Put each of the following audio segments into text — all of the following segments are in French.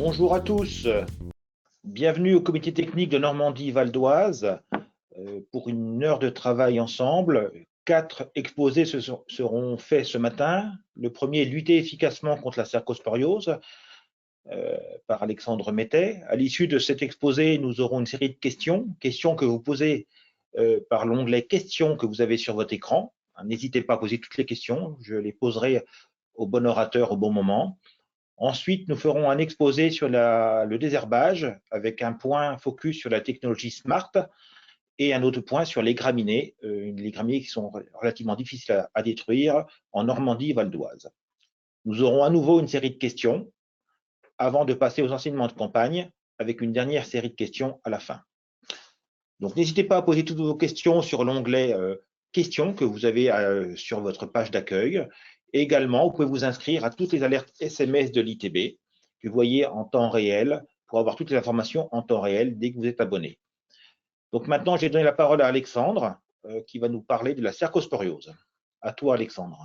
Bonjour à tous, bienvenue au comité technique de Normandie-Val d'Oise pour une heure de travail ensemble. 4 exposés seront faits ce matin. Le premier, lutter efficacement contre la cercosporiose par Alexandre Mettet. À l'issue de cet exposé, nous aurons une série de questions que vous posez par l'onglet questions que vous avez sur votre écran. N'hésitez pas à poser toutes les questions, je les poserai au bon orateur au bon moment. Ensuite, nous ferons un exposé sur le désherbage avec un point focus sur la technologie SMART et un autre point sur les graminées qui sont relativement difficiles à détruire en Normandie, Val d'Oise. Nous aurons à nouveau une série de questions avant de passer aux enseignements de campagne avec une dernière série de questions à la fin. Donc, n'hésitez pas à poser toutes vos questions sur l'onglet questions que vous avez sur votre page d'accueil. Également, vous pouvez vous inscrire à toutes les alertes SMS de l'ITB que vous voyez en temps réel pour avoir toutes les informations en temps réel dès que vous êtes abonné. Donc maintenant, j'ai donné la parole à Alexandre qui va nous parler de la cercosporiose. À toi, Alexandre.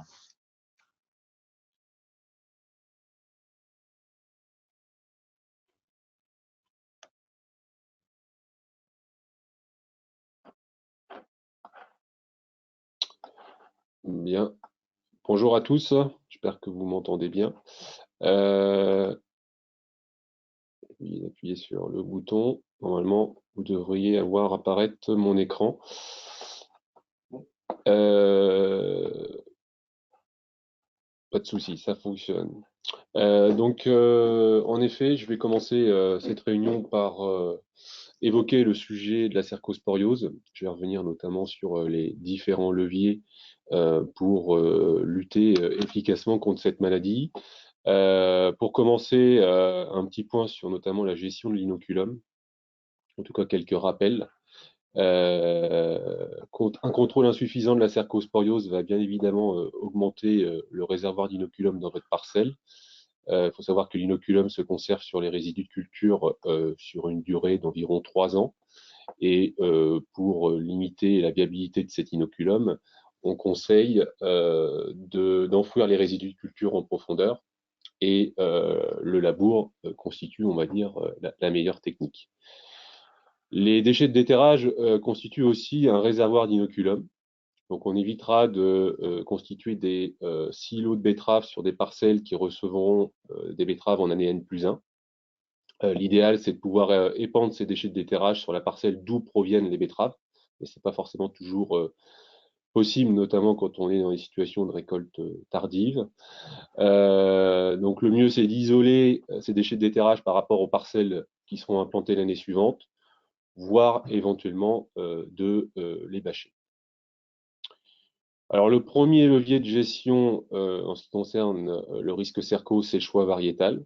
Bien. Bonjour à tous, j'espère que vous m'entendez bien. Appuyez sur le bouton. Normalement, vous devriez avoir apparaître mon écran. Pas de souci, ça fonctionne. En effet, je vais commencer cette réunion par évoquer le sujet de la cercosporiose. Je vais revenir notamment sur les différents leviers pour lutter efficacement contre cette maladie. Pour commencer, un petit point sur notamment la gestion de l'inoculum, en tout cas quelques rappels. Un contrôle insuffisant de la cercosporiose va bien évidemment augmenter le réservoir d'inoculum dans votre parcelle. Il faut savoir que l'inoculum se conserve sur les résidus de culture sur une durée d'environ 3 ans. Et pour limiter la viabilité de cet inoculum, on conseille d'enfouir les résidus de culture en profondeur. Et le labour constitue, on va dire, la meilleure technique. Les déchets de déterrage constituent aussi un réservoir d'inoculum. Donc on évitera de constituer des silos de betteraves sur des parcelles qui recevront des betteraves en année N+1. L'idéal, c'est de pouvoir épandre ces déchets de déterrage sur la parcelle d'où proviennent les betteraves. Mais ce n'est pas forcément toujours possible, notamment quand on est dans des situations de récolte tardive. Donc le mieux, c'est d'isoler ces déchets de déterrage par rapport aux parcelles qui seront implantées l'année suivante, voire éventuellement de les bâcher. Alors le premier levier de gestion en ce qui concerne le risque cerco, c'est le choix variétal.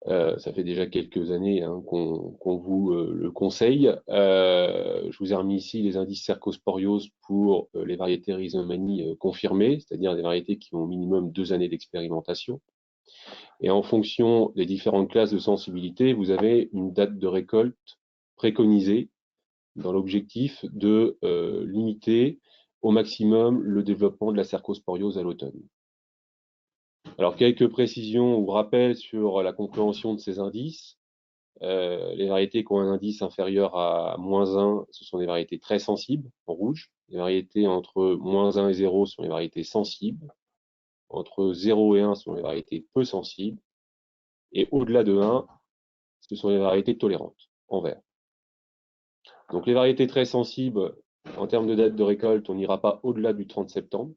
Ça fait déjà quelques années qu'on vous le conseille. Je vous ai remis ici les indices cercosporiose pour les variétés rhizomanie confirmées, c'est-à-dire des variétés qui ont au minimum 2 années d'expérimentation. Et en fonction des différentes classes de sensibilité, vous avez une date de récolte préconisée dans l'objectif de limiter au maximum le développement de la cercosporiose à l'automne. Alors, quelques précisions ou rappels sur la compréhension de ces indices. Les variétés qui ont un indice inférieur à -1, ce sont des variétés très sensibles, en rouge. Les variétés entre -1 et 0 sont les variétés sensibles. Entre 0 et 1 sont les variétés peu sensibles. Et au-delà de 1, ce sont les variétés tolérantes, en vert. Donc les variétés très sensibles, en termes de date de récolte, on n'ira pas au-delà du 30 septembre.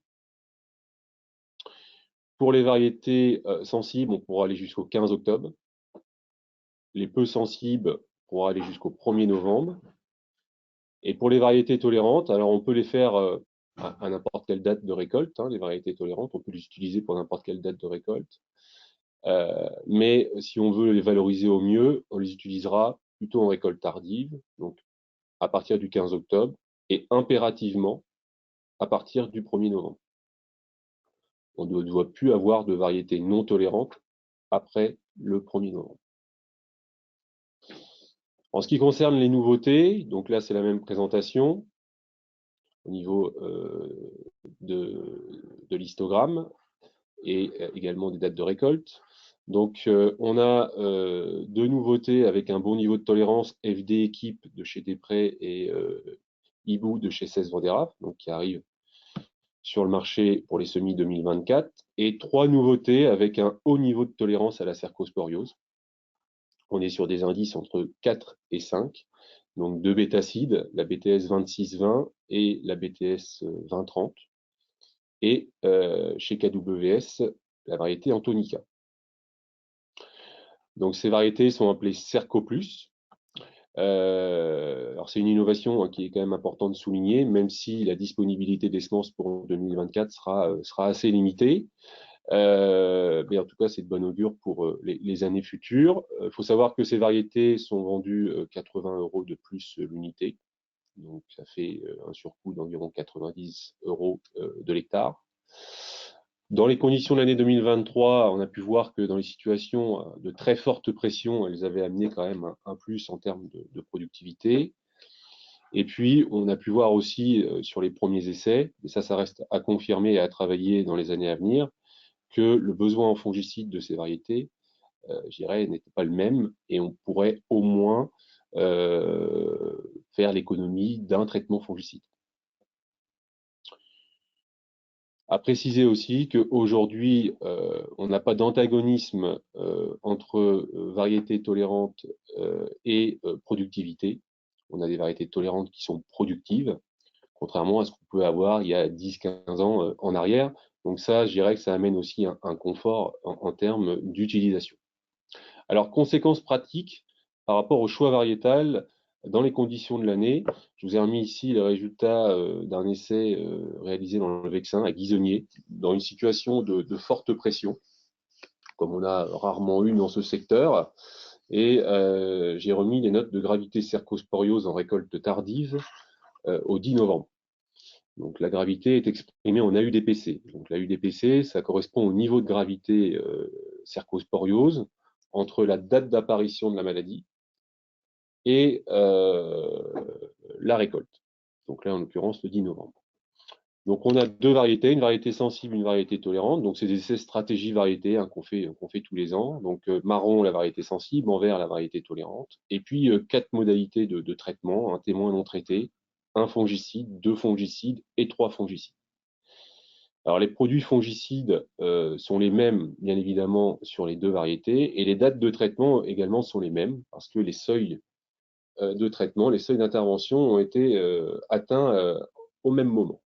Pour les variétés sensibles, on pourra aller jusqu'au 15 octobre. Les peu sensibles pourront aller jusqu'au 1er novembre. Et pour les variétés tolérantes, alors on peut les faire à n'importe quelle date de récolte. Les variétés tolérantes, on peut les utiliser pour n'importe quelle date de récolte. Mais si on veut les valoriser au mieux, on les utilisera plutôt en récolte tardive, donc à partir du 15 octobre, et impérativement à partir du 1er novembre. On ne doit plus avoir de variétés non tolérantes après le 1er novembre. En ce qui concerne les nouveautés, donc là c'est la même présentation au niveau de l'histogramme et également des dates de récolte. Donc, on a deux nouveautés avec un bon niveau de tolérance, FD Équipe de chez Després et Hibou de chez Cess Vendera, donc qui arrivent sur le marché pour les semis 2024, et trois nouveautés avec un haut niveau de tolérance à la cercosporiose. On est sur des indices entre 4 et 5, donc deux bétacides, la BTS 2620 et la BTS 2030, et chez KWS, la variété Antonica. Donc ces variétés sont appelées Cerco Plus. Alors c'est une innovation qui est quand même importante de souligner, même si la disponibilité des semences pour 2024 sera assez limitée. Mais en tout cas, c'est de bon augure pour les années futures. Il faut savoir que ces variétés sont vendues 80 € de plus l'unité. Donc ça fait un surcoût d'environ 90 € de l'hectare. Dans les conditions de l'année 2023, on a pu voir que dans les situations de très forte pression, elles avaient amené quand même un plus en termes de productivité. Et puis, on a pu voir aussi sur les premiers essais, et ça reste à confirmer et à travailler dans les années à venir, que le besoin en fongicides de ces variétés, je dirais, n'était pas le même, et on pourrait au moins faire l'économie d'un traitement fongicide. À préciser aussi qu'aujourd'hui, on n'a pas d'antagonisme entre variétés tolérantes et productivité. On a des variétés tolérantes qui sont productives, contrairement à ce qu'on peut avoir il y a 10-15 ans en arrière. Donc ça, je dirais que ça amène aussi un confort en termes d'utilisation. Alors, conséquences pratiques par rapport au choix variétal dans les conditions de l'année. Je vous ai remis ici les résultats d'un essai réalisé dans le Vexin à Guisonnier, dans une situation de forte pression, comme on a rarement eu dans ce secteur. Et j'ai remis les notes de gravité cercosporiose en récolte tardive au 10 novembre. Donc la gravité est exprimée en AUDPC. Donc la UDPC, ça correspond au niveau de gravité cercosporiose entre la date d'apparition de la maladie et la récolte. Donc là, en l'occurrence, le 10 novembre. Donc on a deux variétés, une variété sensible, une variété tolérante. Donc c'est des essais stratégie variété qu'on fait tous les ans. Donc marron, la variété sensible, en vert, la variété tolérante. Et puis quatre modalités de traitement, un témoin non traité, un fongicide, deux fongicides et trois fongicides. Alors les produits fongicides sont les mêmes, bien évidemment, sur les deux variétés, et les dates de traitement également sont les mêmes, parce que les seuils de traitement, les seuils d'intervention ont été atteints au même moment.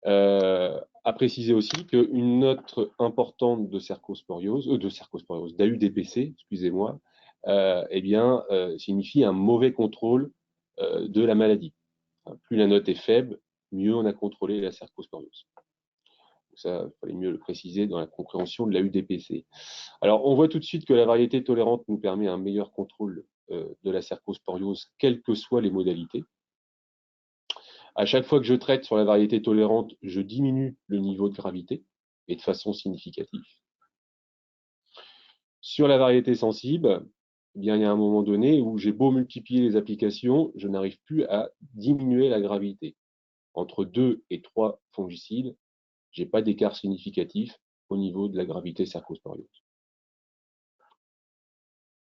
À préciser aussi qu'une note importante de cercosporiose, d'AUDPC, excusez-moi, eh bien, signifie un mauvais contrôle de la maladie. Plus la note est faible, mieux on a contrôlé la cercosporiose. Ça, il fallait mieux le préciser dans la compréhension de la UDPC. Alors, on voit tout de suite que la variété tolérante nous permet un meilleur contrôle de la cercosporiose, quelles que soient les modalités. À chaque fois que je traite sur la variété tolérante, je diminue le niveau de gravité et de façon significative. Sur la variété sensible, eh bien, il y a un moment donné où j'ai beau multiplier les applications, je n'arrive plus à diminuer la gravité. Entre 2 et 3 fongicides, je n'ai pas d'écart significatif au niveau de la gravité cercosporiose.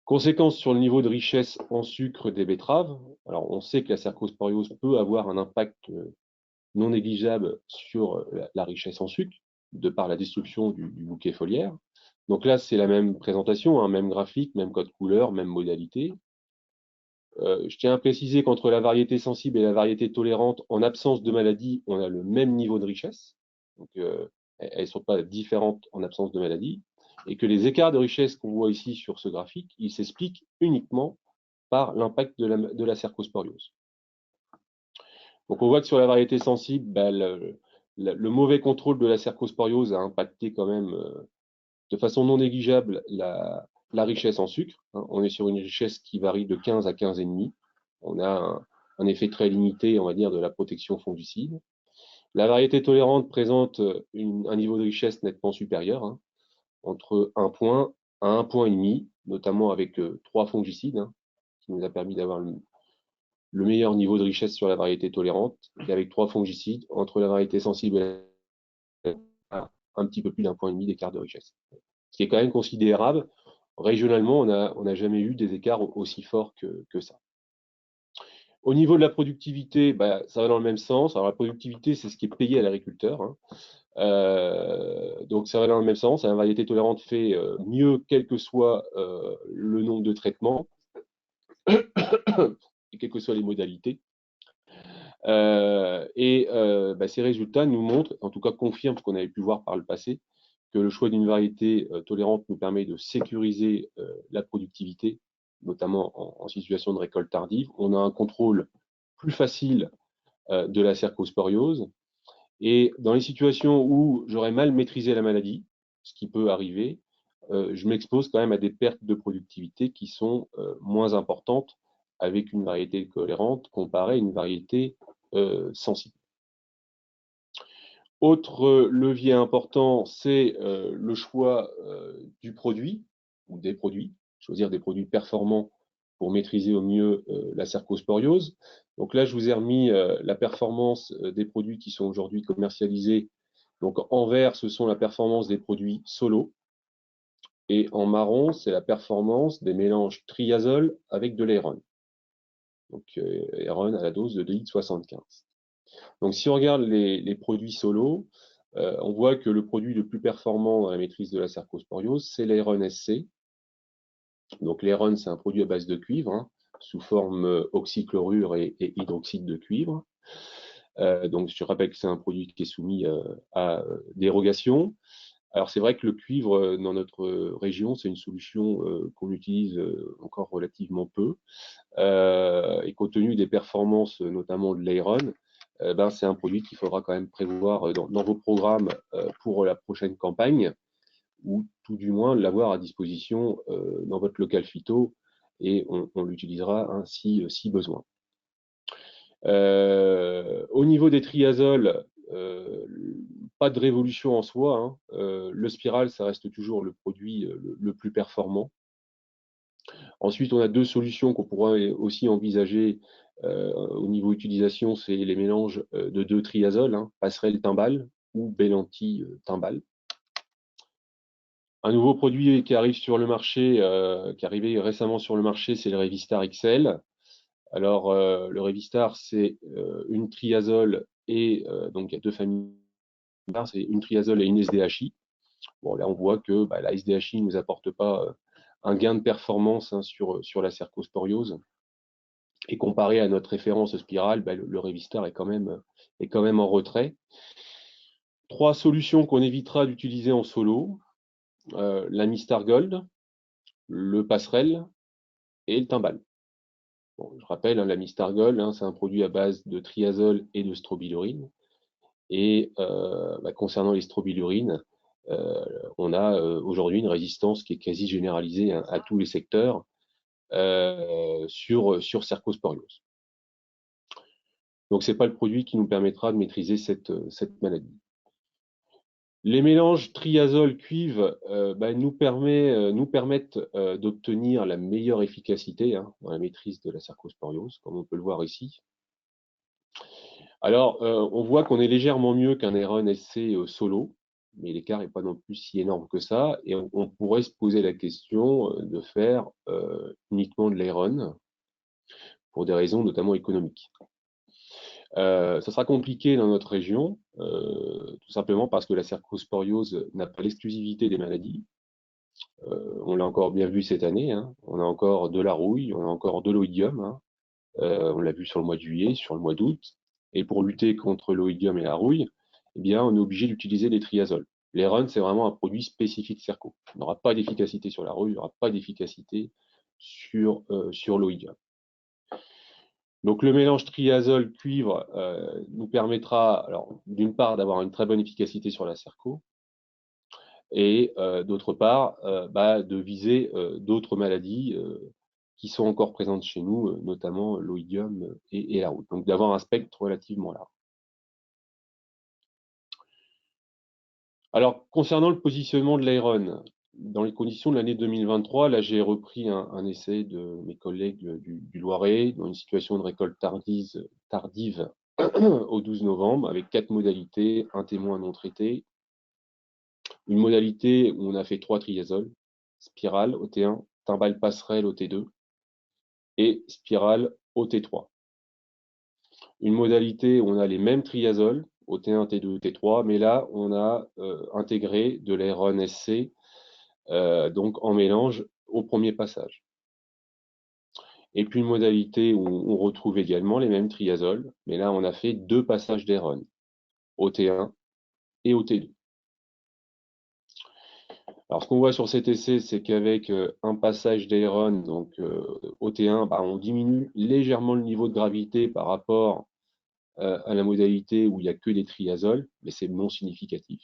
Conséquence sur le niveau de richesse en sucre des betteraves. Alors, on sait que la cercosporiose peut avoir un impact non négligeable sur la richesse en sucre, de par la destruction du bouquet foliaire. Donc là, c'est la même présentation, même graphique, même code couleur, même modalité. Je tiens à préciser qu'entre la variété sensible et la variété tolérante, en absence de maladie, on a le même niveau de richesse. Donc, elles ne sont pas différentes en absence de maladie. Et que les écarts de richesse qu'on voit ici sur ce graphique, ils s'expliquent uniquement par l'impact de la cercosporiose. Donc, on voit que sur la variété sensible, le mauvais contrôle de la cercosporiose a impacté quand même de façon non négligeable la richesse en sucre. On est sur une richesse qui varie de 15 à 15,5. On a un effet très limité, on va dire, de la protection fongicide. La variété tolérante présente un niveau de richesse nettement supérieur, entre 1 point à 1,5 point, notamment avec 3 fongicides, qui nous a permis d'avoir le meilleur niveau de richesse sur la variété tolérante, et avec 3 fongicides, entre la variété sensible et un petit peu plus d'1,5 point d'écart de richesse. qui est quand même considérable. Régionalement, on n'a jamais eu des écarts aussi forts que ça. Au niveau de la productivité, bah, ça va dans le même sens. Alors la productivité, c'est ce qui est payé à l'agriculteur, hein. Donc ça va dans le même sens. La variété tolérante fait mieux quel que soit le nombre de traitements et quelles que soient les modalités. Bah, ces résultats nous montrent, en tout cas confirment ce qu'on avait pu voir par le passé, que le choix d'une variété tolérante nous permet de sécuriser la productivité, notamment en situation de récolte tardive. On a un contrôle plus facile de la cercosporiose. Et dans les situations où j'aurais mal maîtrisé la maladie, ce qui peut arriver, je m'expose quand même à des pertes de productivité qui sont moins importantes avec une variété tolérante comparée à une variété sensible. Autre levier important, c'est le choix du produit ou des produits, choisir des produits performants pour maîtriser au mieux la cercosporiose. Donc là, je vous ai remis la performance des produits qui sont aujourd'hui commercialisés. Donc en vert, ce sont la performance des produits solo. Et en marron, c'est la performance des mélanges triazole avec de l'Aeron. Donc Aeron à la dose de 2,75 litres. Donc si on regarde les produits solo, on voit que le produit le plus performant dans la maîtrise de la cercosporiose, c'est l'Aeron SC. Donc l'Aeron, c'est un produit à base de cuivre, hein, sous forme oxychlorure et hydroxyde de cuivre. Donc je rappelle que c'est un produit qui est soumis à dérogation. Alors c'est vrai que le cuivre dans notre région, c'est une solution qu'on utilise encore relativement peu. Et compte tenu des performances notamment de l'Aeron, ben, c'est un produit qu'il faudra quand même prévoir dans vos programmes pour la prochaine campagne, ou tout du moins l'avoir à disposition dans votre local phyto, et on l'utilisera ainsi si besoin. Au niveau des triazoles, pas de révolution en soi, hein. Le Spiral, ça reste toujours le produit le plus performant. Ensuite, on a deux solutions qu'on pourrait aussi envisager au niveau utilisation, c'est les mélanges de deux triazoles, hein, Passerelle Timbal ou Bellanti Timbal. Un nouveau produit qui arrive sur le marché, qui est arrivé récemment sur le marché, c'est le Revistar XL. Alors, le Revistar, c'est une triazole et donc il y a deux familles, c'est une triazole et une SDHI. Bon, là, on voit que bah, la SDHI ne nous apporte pas un gain de performance, hein, sur la cercosporiose. Et comparé à notre référence spirale, bah, le Revistar est quand même en retrait. Trois solutions qu'on évitera d'utiliser en solo, la Mistar Gold, le Passerelle et le Timbal. Bon, je rappelle, hein, la Mistar Gold, hein, c'est un produit à base de triazole et de strobilurine. Et bah, concernant les strobilurines, on a aujourd'hui une résistance qui est quasi généralisée, hein, à tous les secteurs sur cercosporiose. Donc c'est pas le produit qui nous permettra de maîtriser cette maladie. Les mélanges triazole-cuivre bah, nous permettent d'obtenir la meilleure efficacité, hein, dans la maîtrise de la cercosporiose, comme on peut le voir ici. Alors, on voit qu'on est légèrement mieux qu'un Aeron SC solo, mais l'écart n'est pas non plus si énorme que ça, et on pourrait se poser la question de faire uniquement de l'Aeron, pour des raisons notamment économiques. Ça sera compliqué dans notre région, tout simplement parce que la cercosporiose n'a pas l'exclusivité des maladies. On l'a encore bien vu cette année, hein. On a encore de la rouille, on a encore de l'oïdium, hein. On l'a vu sur le mois de juillet, sur le mois d'août. Et pour lutter contre l'oïdium et la rouille, eh bien, on est obligé d'utiliser des triazoles. L'Aeron, c'est vraiment un produit spécifique cerco. Il n'aura pas d'efficacité sur la rouille, il n'aura pas d'efficacité sur l'oïdium. Donc le mélange triazole-cuivre nous permettra, alors d'une part, d'avoir une très bonne efficacité sur la cerco, et d'autre part, bah, de viser d'autres maladies qui sont encore présentes chez nous, notamment l'oïdium et la rouille. Donc d'avoir un spectre relativement large. Alors, concernant le positionnement de l'Aeron, dans les conditions de l'année 2023, là j'ai repris un essai de mes collègues du Loiret, dans une situation de récolte tardive au 12 novembre, avec 4 modalités, un témoin non traité, une modalité où on a fait 3 triazoles, spirale OT1, timbale passerelle OT2 et spirale OT3. Une modalité où on a les mêmes triazoles, OT1, T2, T3, mais là, on a intégré de l'Aeron SC, donc en mélange au premier passage. Et puis une modalité où on retrouve également les mêmes triazoles, mais là, on a fait 2 passages d'Aeron, OT1 et OT2. Alors, ce qu'on voit sur cet essai, c'est qu'avec un passage d'Aeron, donc OT1, on diminue légèrement le niveau de gravité par rapport à la modalité où il n'y a que des triazoles, mais c'est non significatif.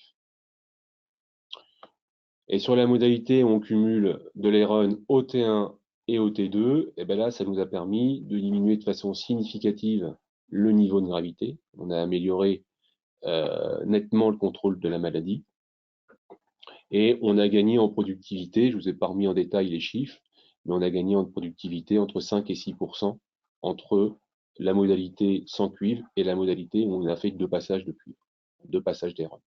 Et sur la modalité où on cumule de l'Aeron OT1 et OT2, et bien là, ça nous a permis de diminuer de façon significative le niveau de gravité. On a amélioré nettement le contrôle de la maladie. Et on a gagné en productivité, je vous ai pas remis en détail les chiffres, mais on a gagné en productivité entre 5 et 6% entre la modalité sans cuivre et la modalité où on a fait 2 passages de cuivre, 2 passages d'Aeron.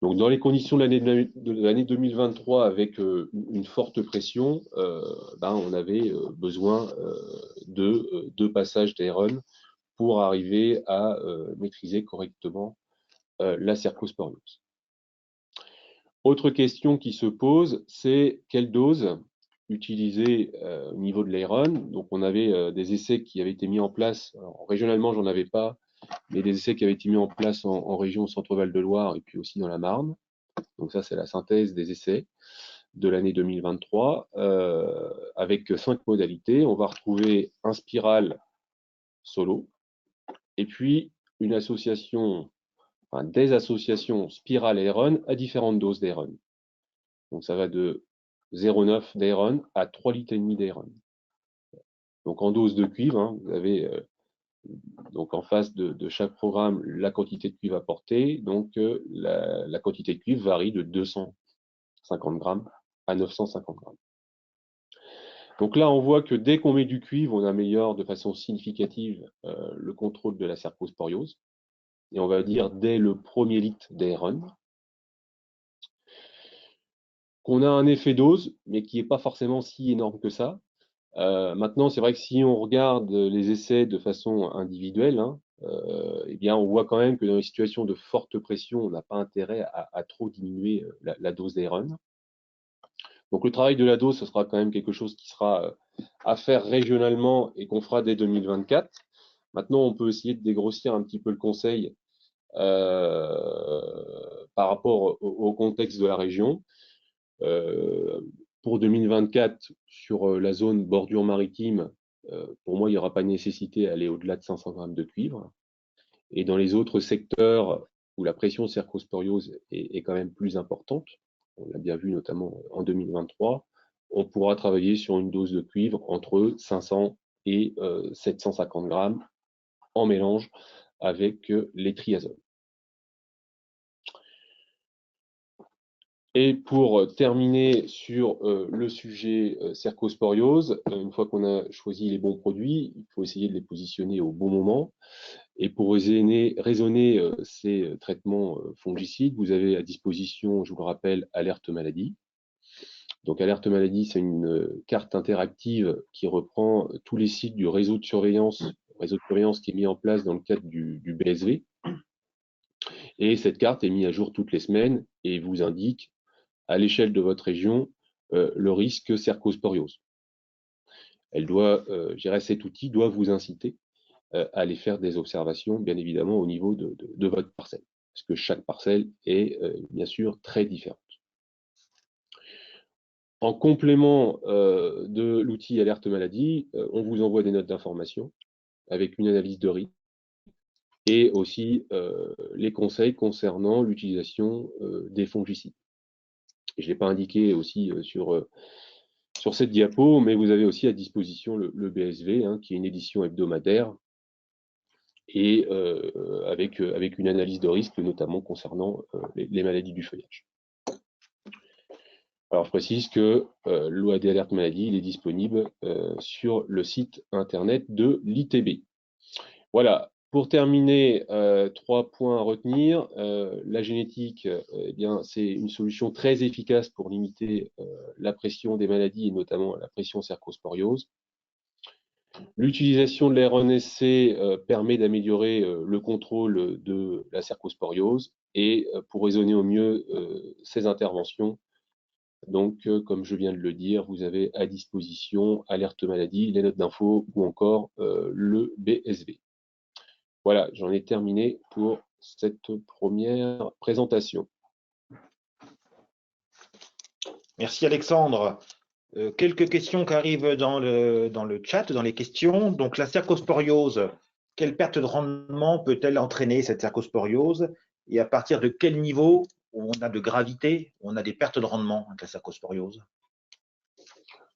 Donc, dans les conditions de l'année 2023, avec une forte pression, on avait besoin de 2 passages d'Aeron pour arriver à maîtriser correctement la cercosporiose. Autre question qui se pose, c'est quelle dose utiliser au niveau de l'Aeron. Donc, on avait des essais qui avaient été mis en place. Alors, régionalement, j'en avais pas, mais des essais qui avaient été mis en place en région Centre-Val de Loire et puis aussi dans la Marne. Donc ça, c'est la synthèse des essais de l'année 2023 avec 5 modalités. On va retrouver un spiral solo et puis une association, des associations spiral Aeron à différentes doses d'Aeron. Donc ça va de 0,9 d'Aeron à 3,5 litres d'Aeron. Donc en dose de cuivre, vous avez donc en face de chaque programme la quantité de cuivre apportée. Donc la quantité de cuivre varie de 250 grammes à 950 grammes. Donc là, on voit que dès qu'on met du cuivre, on améliore de façon significative le contrôle de la cercosporiose. Et on va dire dès le premier litre d'Aeron, qu'on a un effet dose, mais qui n'est pas forcément si énorme que ça. Maintenant, c'est vrai que si on regarde les essais de façon individuelle, eh bien, on voit quand même que dans les situations de forte pression, on n'a pas intérêt à trop diminuer la dose d'Aeron. Donc le travail de la dose, ce sera quand même quelque chose qui sera à faire régionalement et qu'on fera dès 2024. Maintenant, on peut essayer de dégrossir un petit peu le conseil par rapport au contexte de la région. Pour 2024, sur la zone bordure maritime, pour moi, il n'y aura pas de nécessité d'aller au-delà de 500 grammes de cuivre. Et dans les autres secteurs où la pression cercosporiose est quand même plus importante, on l'a bien vu notamment en 2023, on pourra travailler sur une dose de cuivre entre 500 et 750 grammes en mélange avec les triazoles. Et pour terminer sur le sujet cercosporiose, une fois qu'on a choisi les bons produits, il faut essayer de les positionner au bon moment. Et pour raisonner ces traitements fongicides, vous avez à disposition, je vous le rappelle, Alerte Maladie. Donc Alerte Maladie, c'est une carte interactive qui reprend tous les sites du réseau de surveillance qui est mis en place dans le cadre du BSV. Et cette carte est mise à jour toutes les semaines et vous indique à l'échelle de votre région le risque cercosporiose. Cet outil doit vous inciter à aller faire des observations, bien évidemment, au niveau de votre parcelle, parce que chaque parcelle est bien sûr très différente. En complément de l'outil Alerte Maladie, on vous envoie des notes d'information avec une analyse de risque et aussi les conseils concernant l'utilisation des fongicides. Je ne l'ai pas indiqué aussi sur cette diapo, mais vous avez aussi à disposition le BSV, qui est une édition hebdomadaire et avec une analyse de risque, notamment concernant les maladies du feuillage. Alors, je précise que l'OAD Alerte Maladie, il est disponible sur le site internet de l'ITB. Voilà, Pour terminer, 3 points à retenir. La génétique, eh bien, c'est une solution très efficace pour limiter la pression des maladies et notamment la pression cercosporiose. L'utilisation de l'RNSC permet d'améliorer le contrôle de la cercosporiose et pour raisonner au mieux ces interventions, donc comme je viens de le dire, vous avez à disposition Alerte Maladie, les notes d'info ou encore le BSV. Voilà, j'en ai terminé pour cette première présentation. Merci Alexandre. Quelques questions qui arrivent dans le chat, dans les questions. Donc la cercosporiose, quelle perte de rendement peut-elle entraîner cette cercosporiose? Et à partir de quel niveau on a de gravité, on a des pertes de rendement avec la cercosporiose?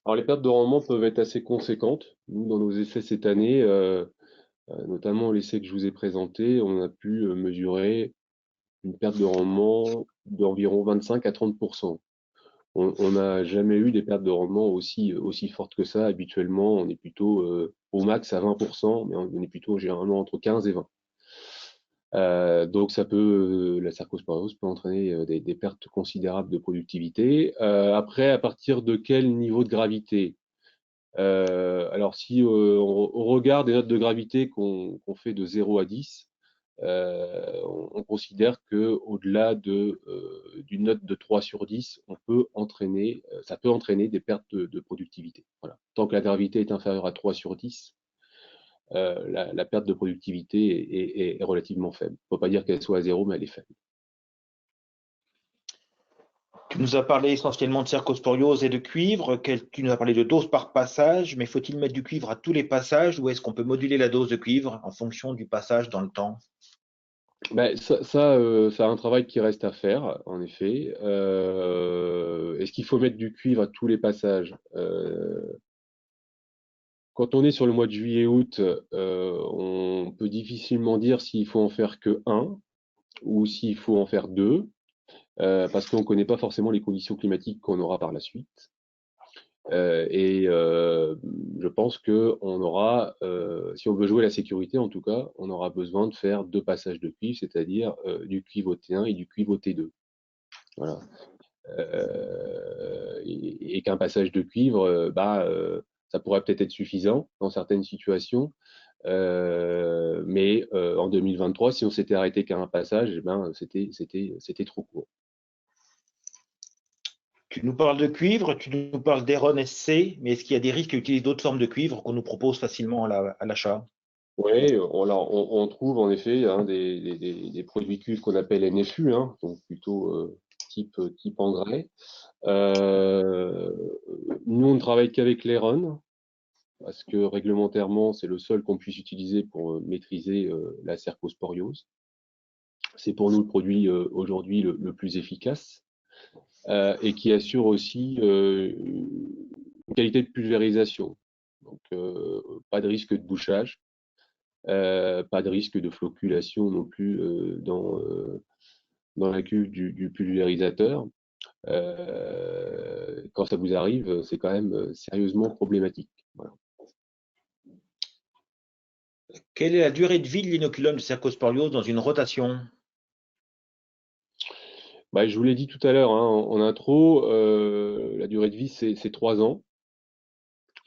Alors les pertes de rendement peuvent être assez conséquentes. Nous, dans nos essais cette année, notamment l'essai que je vous ai présenté, on a pu mesurer une perte de rendement d'environ 25 à 30%. On n'a jamais eu des pertes de rendement aussi fortes que ça. Habituellement, on est plutôt au max à 20%, mais on est plutôt généralement entre 15 et 20. Donc la cercosporiose peut entraîner des pertes considérables de productivité. Après, à partir de quel niveau de gravité? Alors si on regarde des notes de gravité qu'on fait de 0 à 10, on considère que au-delà d'une note de 3 sur 10, ça peut entraîner des pertes de productivité. Voilà. Tant que la gravité est inférieure à 3 sur 10, la perte de productivité est relativement faible. On ne peut pas dire qu'elle soit à 0, mais elle est faible. Tu nous as parlé essentiellement de cercosporiose et de cuivre. Tu nous as parlé de dose par passage, mais faut-il mettre du cuivre à tous les passages ou est-ce qu'on peut moduler la dose de cuivre en fonction du passage dans le temps? Ben, ça a un travail qui reste à faire, en effet. Est-ce qu'il faut mettre du cuivre à tous les passages? Quand on est sur le mois de juillet-août, on peut difficilement dire s'il faut en faire que un ou s'il faut en faire deux, parce qu'on ne connaît pas forcément les conditions climatiques qu'on aura par la suite. Je pense que on aura, si on veut jouer la sécurité en tout cas, on aura besoin de faire deux passages de cuivre, c'est-à-dire du cuivre au T1 et du cuivre au T2. Voilà. Et qu'un passage de cuivre, ça pourrait peut-être être suffisant dans certaines situations, mais en 2023, si on s'était arrêté qu'à un passage, eh ben, c'était trop court. Tu nous parles de cuivre, tu nous parles d'Heron SC, mais est-ce qu'il y a des risques à utiliser d'autres formes de cuivre qu'on nous propose facilement à l'achat? Oui, on trouve en effet des produits cuivre qu'on appelle NFU, hein, donc plutôt type engrais. Nous, on ne travaille qu'avec l'Heron, parce que réglementairement, c'est le seul qu'on puisse utiliser pour maîtriser la cercosporiose. C'est pour nous le produit aujourd'hui le plus efficace et qui assure aussi une qualité de pulvérisation. Donc, pas de risque de bouchage, pas de risque de flocculation non plus dans la cuve du pulvérisateur. Quand ça vous arrive, c'est quand même sérieusement problématique. Voilà. Quelle est la durée de vie de l'inoculum de cercosporiose dans une rotation? Bah, je vous l'ai dit tout à l'heure hein, en intro, la durée de vie, c'est 3 ans.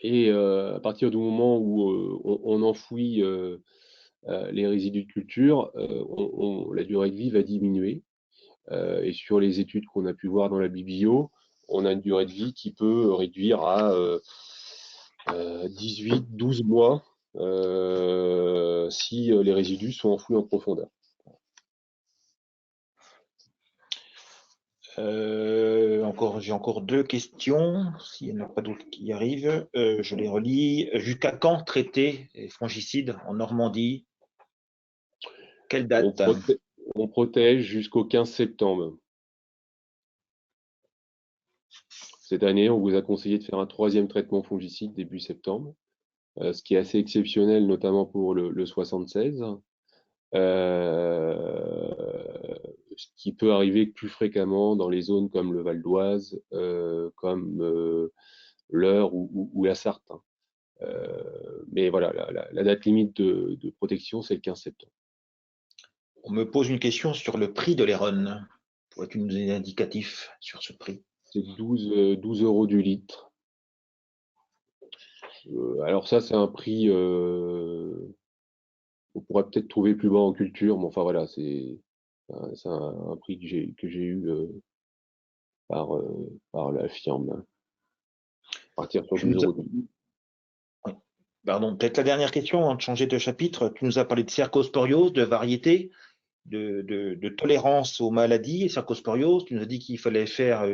Et à partir du moment où on enfouit les résidus de culture, la durée de vie va diminuer. Et sur les études qu'on a pu voir dans la biblio, on a une durée de vie qui peut réduire à 18-12 mois si les résidus sont enfouis en profondeur. J'ai encore deux questions. S'il n'y en a pas d'autres qui arrivent, je les relis. Jusqu'à quand traiter les fongicides en Normandie? Quelle date? On protège jusqu'au 15 septembre. Cette année, on vous a conseillé de faire un 3e traitement fongicide début septembre, ce qui est assez exceptionnel, notamment pour le 76. Ce qui peut arriver plus fréquemment dans les zones comme le Val d'Oise, comme l'Eure ou la Sarthe. Mais voilà, la date limite de protection, c'est le 15 septembre. On me pose une question sur le prix de l'Héron. Pourrais-tu nous donner un indicatif sur ce prix? C'est 12 euros du litre. Alors ça, c'est un prix, on pourrait peut-être trouver plus bas en culture, mais enfin voilà, c'est un prix que j'ai eu par la firme. Partir sur 12 euros du litre. Oui. Pardon, peut-être la dernière question avant de changer de chapitre. Tu nous as parlé de cercosporiose, de variété, de tolérance aux maladies, cercosporiose. Tu nous as dit qu'il fallait faire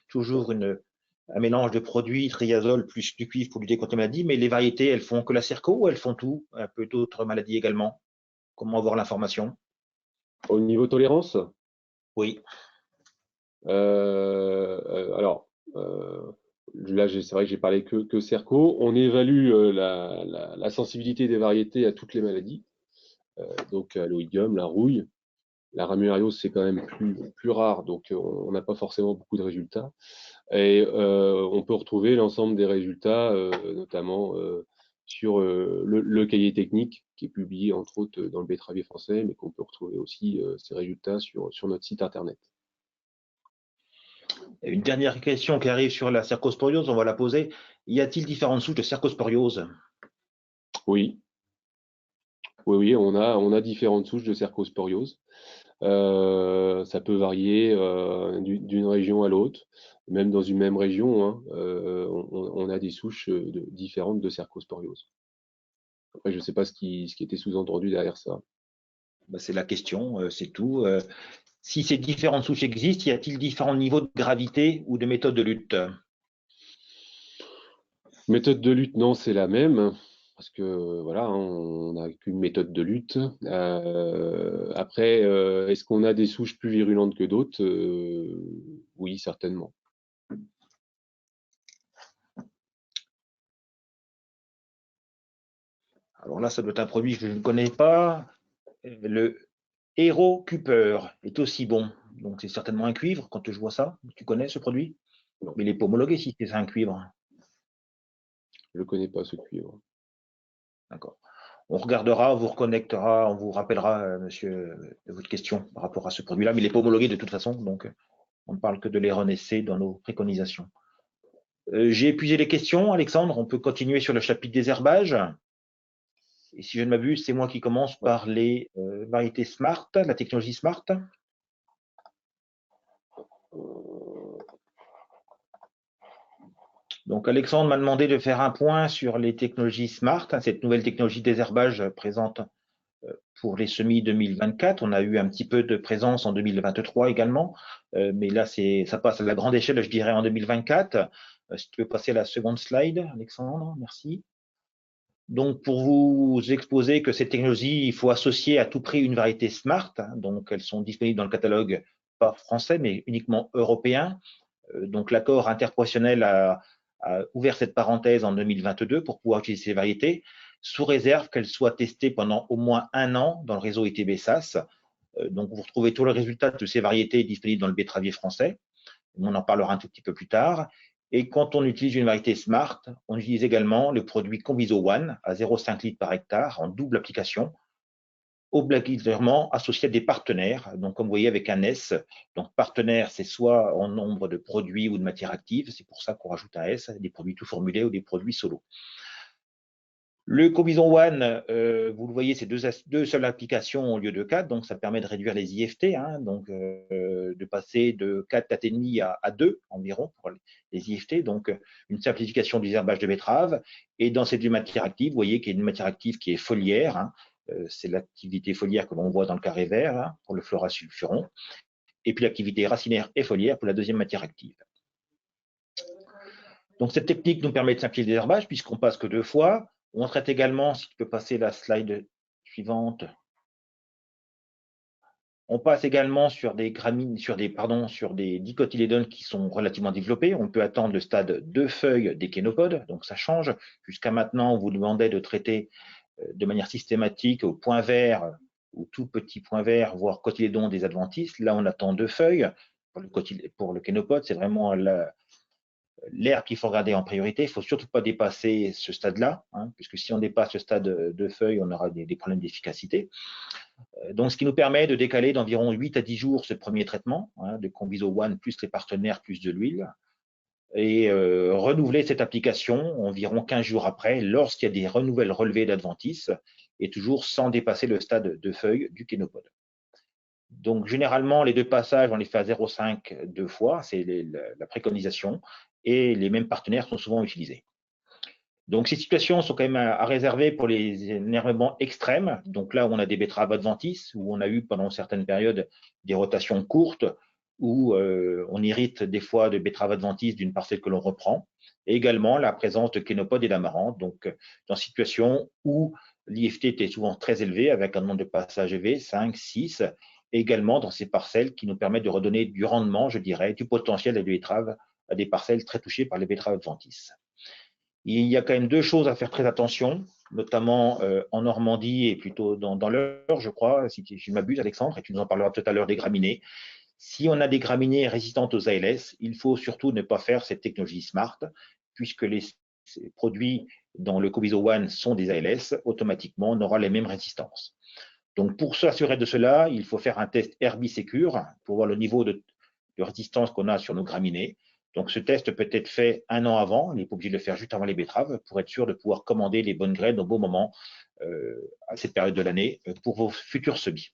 toujours un mélange de produits, triazole plus du cuivre pour lutter contre les maladies, mais les variétés, elles font que la cerco ou elles font tout, un peu d'autres maladies également? Comment avoir l'information? Au niveau tolérance, Oui. alors là, c'est vrai que j'ai parlé que Cerco. On évalue la sensibilité des variétés à toutes les maladies, donc à l'oïdium, la rouille. La ramulariose, c'est quand même plus rare, donc on n'a pas forcément beaucoup de résultats. Et on peut retrouver l'ensemble des résultats, notamment sur le cahier technique qui est publié entre autres dans le Betteravier français, mais qu'on peut retrouver aussi ces résultats sur notre site internet. Une dernière question qui arrive sur la cercosporiose, on va la poser. Y a-t-il différentes souches de cercosporiose? Oui, oui, on a différentes souches de cercosporiose. Ça peut varier d'une région à l'autre, même dans une même région, hein, on a des souches différentes de cercosporiose. Après, je ne sais pas ce qui était sous-entendu derrière ça. Ben, c'est la question, c'est tout. Si ces différentes souches existent, y a-t-il différents niveaux de gravité ou de méthodes de lutte? Méthode de lutte, non, c'est la même, parce que voilà, hein, on n'a qu'une méthode de lutte. Après, est-ce qu'on a des souches plus virulentes que d'autres? Oui, certainement. Alors là, ça doit être un produit que je ne connais pas. Le Hero Cooper est aussi bon. Donc c'est certainement un cuivre quand je vois ça. Tu connais ce produit? Non, Mais il n'est pas homologué si c'est un cuivre. je ne connais pas ce cuivre. D'accord. On regardera, on vous reconnectera, on vous rappellera, monsieur, de votre question par rapport à ce produit-là, mais il n'est pas homologué de toute façon, donc on ne parle que de l'Héron essai dans nos préconisations. J'ai épuisé les questions, Alexandre, on peut continuer sur le chapitre des herbages. Et si je ne m'abuse, c'est moi qui commence Ouais. par les variétés Smart, la technologie Smart. Donc Alexandre m'a demandé de faire un point sur les technologies Smart, cette nouvelle technologie désherbage présente pour les semis 2024. On a eu un petit peu de présence en 2023 également, mais là ça passe à la grande échelle, je dirais, en 2024. Si tu peux passer à la seconde slide, Alexandre, merci. Donc, pour vous exposer que cette technologie, il faut associer à tout prix une variété Smart. Donc, elles sont disponibles dans le catalogue, pas français, mais uniquement européen. Donc, l'accord interprofessionnel a ouvert cette parenthèse en 2022 pour pouvoir utiliser ces variétés, sous réserve qu'elles soient testées pendant au moins 1 an dans le réseau ITB SAS. Donc, vous retrouvez tous les résultats de ces variétés disponibles dans le betteravier français. On en parlera un tout petit peu plus tard. Et quand on utilise une variété Smart, on utilise également le produit Conviso One à 0,5 litres par hectare en double application, obligatoirement associé à des partenaires. Donc, comme vous voyez, avec un S. Donc, partenaire, c'est soit en nombre de produits ou de matières actives. C'est pour ça qu'on rajoute un S, des produits tout formulés ou des produits solo. Le Combison One, vous le voyez, c'est deux seules applications au lieu de 4, donc ça permet de réduire les IFT, hein, donc de passer de 4 4,5 à 2 environ pour les IFT, donc une simplification du herbage de betterave. Et dans ces deux matières actives, vous voyez qu'il y a une matière active qui est foliaire, hein, c'est l'activité foliaire que l'on voit dans le carré vert hein, pour le fluorosulfuron, et puis l'activité racinaire et foliaire pour la deuxième matière active. Donc cette technique nous permet de simplifier le désherbage puisqu'on passe que 2 fois. On traite également, si tu peux passer la slide suivante, on passe également sur des gramines, sur des dicotylédones qui sont relativement développés. On peut attendre le stade 2 feuilles des kénopodes, donc ça change. Jusqu'à maintenant, on vous demandait de traiter de manière systématique au point vert ou tout petit point vert, voire cotylédon des adventices. Là, on attend 2 feuilles. Pour le kénopode, c'est vraiment l'herbe qu'il faut regarder en priorité. Il ne faut surtout pas dépasser ce stade-là, hein, puisque si on dépasse ce stade de feuilles, on aura des problèmes d'efficacité. Donc, ce qui nous permet de décaler d'environ 8 à 10 jours ce premier traitement, hein, de Conviso One plus les partenaires plus de l'huile, et renouveler cette application environ 15 jours après, lorsqu'il y a des renouvelles relevées d'adventices, et toujours sans dépasser le stade de feuilles du kénopode. Donc, généralement, les deux passages, on les fait à 0,5 deux fois, c'est la préconisation, et les mêmes partenaires sont souvent utilisés. Donc, ces situations sont quand même à réserver pour les énervements extrêmes. Donc là, où on a des betteraves adventices, où on a eu pendant certaines périodes des rotations courtes, où on hérite des fois de betteraves adventices d'une parcelle que l'on reprend. Et également la présence de kénopodes et d'amarante, donc dans situations où l'IFT était souvent très élevé, avec un nombre de passages élevé, 5, 6, et également dans ces parcelles qui nous permettent de redonner du rendement, je dirais, du potentiel des betteraves à des parcelles très touchées par les betteraves adventices. Il y a quand même deux choses à faire très attention, notamment en Normandie et plutôt dans l'Eure, je crois, si je m'abuse, Alexandre, et tu nous en parleras tout à l'heure des graminées. Si on a des graminées résistantes aux ALS, il faut surtout ne pas faire cette technologie SMART, puisque les produits dans le Coviso One sont des ALS, automatiquement on aura les mêmes résistances. Donc pour s'assurer de cela, il faut faire un test Herbicecure pour voir le niveau de résistance qu'on a sur nos graminées. Donc ce test peut être fait un an avant, on n'est pas obligé de le faire juste avant les betteraves, pour être sûr de pouvoir commander les bonnes graines au bon moment à cette période de l'année pour vos futurs semis.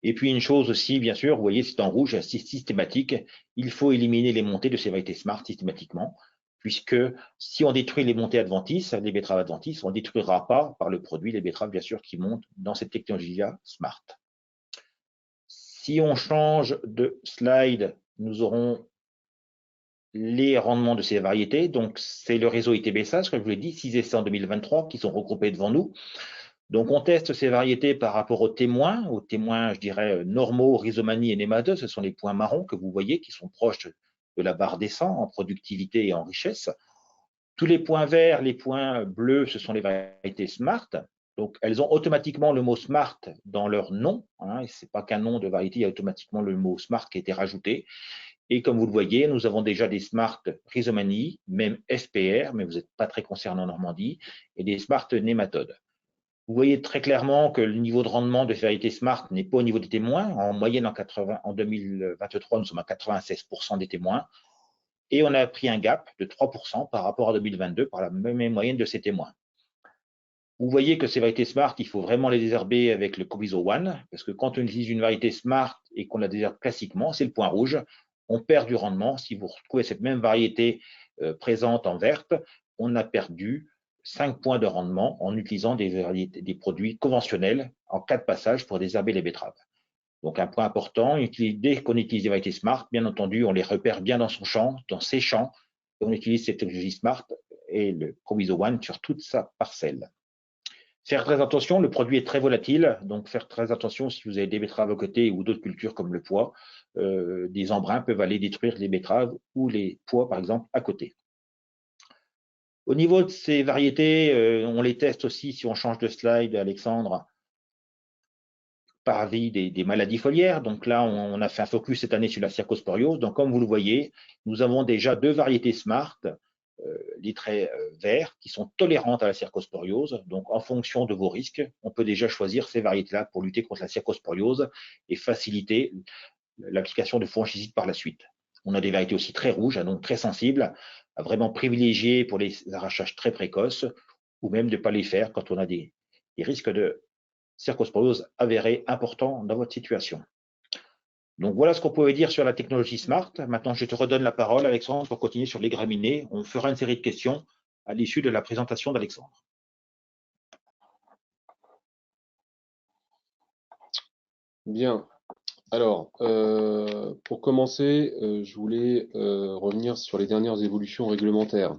Et puis une chose aussi, bien sûr, vous voyez, c'est en rouge, c'est systématique. Il faut éliminer les montées de ces variétés Smart systématiquement, puisque si on détruit les montées adventices, les betteraves adventices, on ne détruira pas par le produit les betteraves, bien sûr, qui montent dans cette technologie-là Smart. Si on change de slide, nous aurons les rendements de ces variétés. Donc, c'est le réseau ITBSA, comme je vous l'ai dit, 6 essais en 2023 qui sont regroupés devant nous. Donc, on teste ces variétés par rapport aux témoins, je dirais, normaux, rhizomanie et nématode. Ce sont les points marrons que vous voyez qui sont proches de la barre des 100 en productivité et en richesse. Tous les points verts, les points bleus, ce sont les variétés SMART. Donc, elles ont automatiquement le mot SMART dans leur nom. Hein, ce n'est pas qu'un nom de variété, il y a automatiquement le mot SMART qui a été rajouté. Et comme vous le voyez, nous avons déjà des Smart Rhizomanie, même SPR, mais vous n'êtes pas très concerné en Normandie, et des Smart Nématodes. Vous voyez très clairement que le niveau de rendement de variété Smart n'est pas au niveau des témoins. En moyenne, en 2023, nous sommes à 96% des témoins. Et on a pris un gap de 3% par rapport à 2022 par la même moyenne de ces témoins. Vous voyez que ces variétés Smart, il faut vraiment les désherber avec le Coviso One, parce que quand on utilise une variété Smart et qu'on la désherbe classiquement, c'est le point rouge, on perd du rendement. Si vous retrouvez cette même variété présente en verte, on a perdu 5 points de rendement en utilisant des produits conventionnels en 4 passages pour désherber les betteraves. Donc un point important, dès qu'on utilise des variétés Smart, bien entendu, on les repère bien dans son champ, dans ses champs, et on utilise cette technologie Smart et le Coviso One sur toute sa parcelle. Faire très attention, le produit est très volatile, donc faire très attention si vous avez des betteraves à côté ou d'autres cultures comme le pois, des embruns peuvent aller détruire les betteraves ou les pois, par exemple, à côté. Au niveau de ces variétés, on les teste aussi, si on change de slide, Alexandre, par avis des maladies foliaires. Donc là, on a fait un focus cette année sur la cercosporiose. Donc comme vous le voyez, nous avons déjà 2 variétés Smart, les traits verts, qui sont tolérantes à la cercosporiose. Donc, en fonction de vos risques, on peut déjà choisir ces variétés-là pour lutter contre la cercosporiose et faciliter l'application de fongicides par la suite. On a des variétés aussi très rouges, donc très sensibles, à vraiment privilégier pour les arrachages très précoces, ou même de ne pas les faire quand on a des risques de cercosporiose avérés importants dans votre situation. Donc voilà ce qu'on pouvait dire sur la technologie Smart. Maintenant, je te redonne la parole, Alexandre, pour continuer sur les graminées. On fera une série de questions à l'issue de la présentation d'Alexandre. Bien. Alors, pour commencer, je voulais revenir sur les dernières évolutions réglementaires.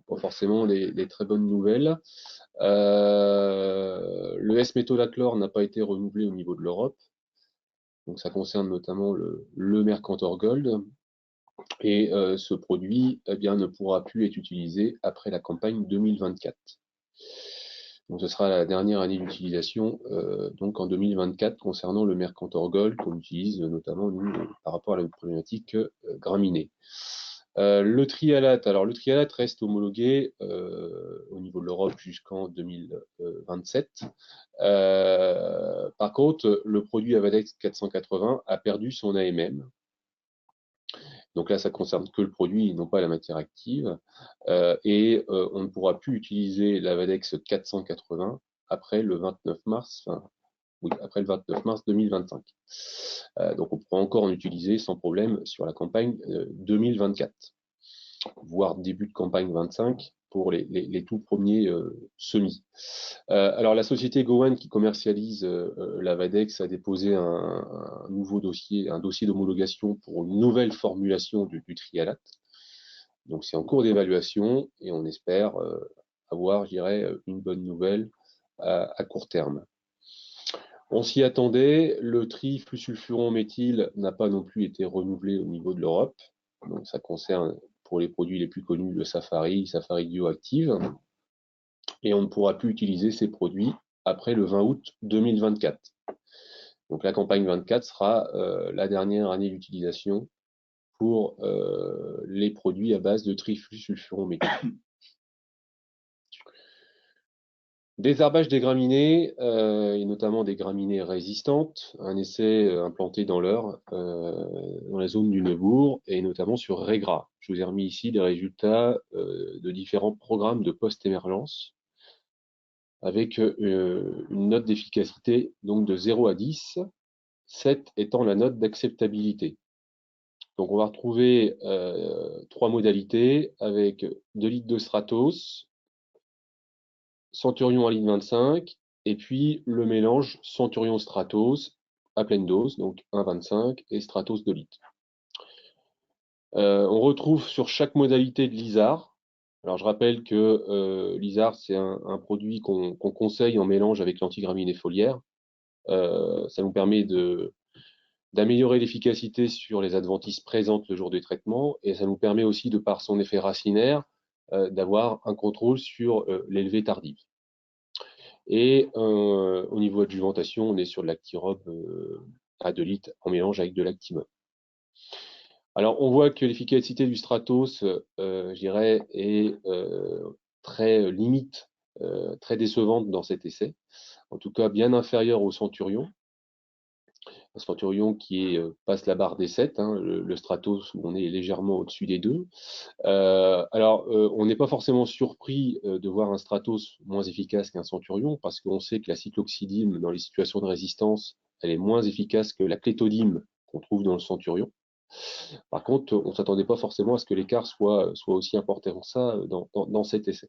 Pas forcément les très bonnes nouvelles. Le S-métolachlore n'a pas été renouvelé au niveau de l'Europe. Donc ça concerne notamment le Mercantor Gold. Et ce produit eh bien, ne pourra plus être utilisé après la campagne 2024. Donc ce sera la dernière année d'utilisation donc en 2024 concernant le Mercantor Gold qu'on utilise notamment nous, par rapport à la problématique graminée. Le trialate, alors le trialate reste homologué au niveau de l'Europe jusqu'en 2027. Par contre, le produit Avadex 480 a perdu son AMM. Donc là, ça concerne que le produit, non pas la matière active. On ne pourra plus utiliser l'Avadex 480 après le 29 mars, enfin, oui, après le 29 mars 2025. Donc on pourra encore en utiliser sans problème sur la campagne 2024, voire début de campagne 25 pour les tout premiers semis. Alors la société Gowan qui commercialise l'Avadex a déposé un nouveau dossier, un dossier d'homologation pour une nouvelle formulation du trialate. Donc c'est en cours d'évaluation et on espère avoir, je dirais, une bonne nouvelle à court terme. On s'y attendait, le triflusulfuron méthyle n'a pas non plus été renouvelé au niveau de l'Europe. Donc ça concerne pour les produits les plus connus le Safari, Safari Bioactive. Et on ne pourra plus utiliser ces produits après le 20 août 2024. Donc la campagne 24 sera la dernière année d'utilisation pour les produits à base de triflusulfuron méthyle. Désherbage des graminées, et notamment des graminées résistantes, un essai implanté dans l'Eure, dans la zone du Neubourg, et notamment sur Régras. Je vous ai remis ici des résultats de différents programmes de post-émergence, avec une note d'efficacité donc de 0 à 10, 7 étant la note d'acceptabilité. Donc on va retrouver 3 modalités avec 2 litres de Stratos, Centurion à litre 25, et puis le mélange Centurion Stratos à pleine dose, donc 1,25 et Stratos 2 litres. On retrouve sur chaque modalité de l'ISAR. Alors je rappelle que l'ISAR c'est un produit qu'on conseille en mélange avec l'antigraminé foliaire. Ça nous permet d'améliorer l'efficacité sur les adventices présentes le jour du traitement, et ça nous permet aussi, de par son effet racinaire, d'avoir un contrôle sur l'élevée tardive. Et au niveau adjuvantation, on est sur de l'actirobe à 2 litres en mélange avec de l'actimum. Alors, on voit que l'efficacité du Stratos, je dirais, est très limite, très décevante dans cet essai. En tout cas, bien inférieure au Centurion. Un Centurion qui passe la barre des 7, hein, le Stratos où on est légèrement au-dessus des 2. On n'est pas forcément surpris de voir un Stratos moins efficace qu'un Centurion, parce qu'on sait que la cycloxidime, dans les situations de résistance, elle est moins efficace que la clétodime qu'on trouve dans le Centurion. Par contre, on ne s'attendait pas forcément à ce que l'écart soit aussi important que ça dans cet essai.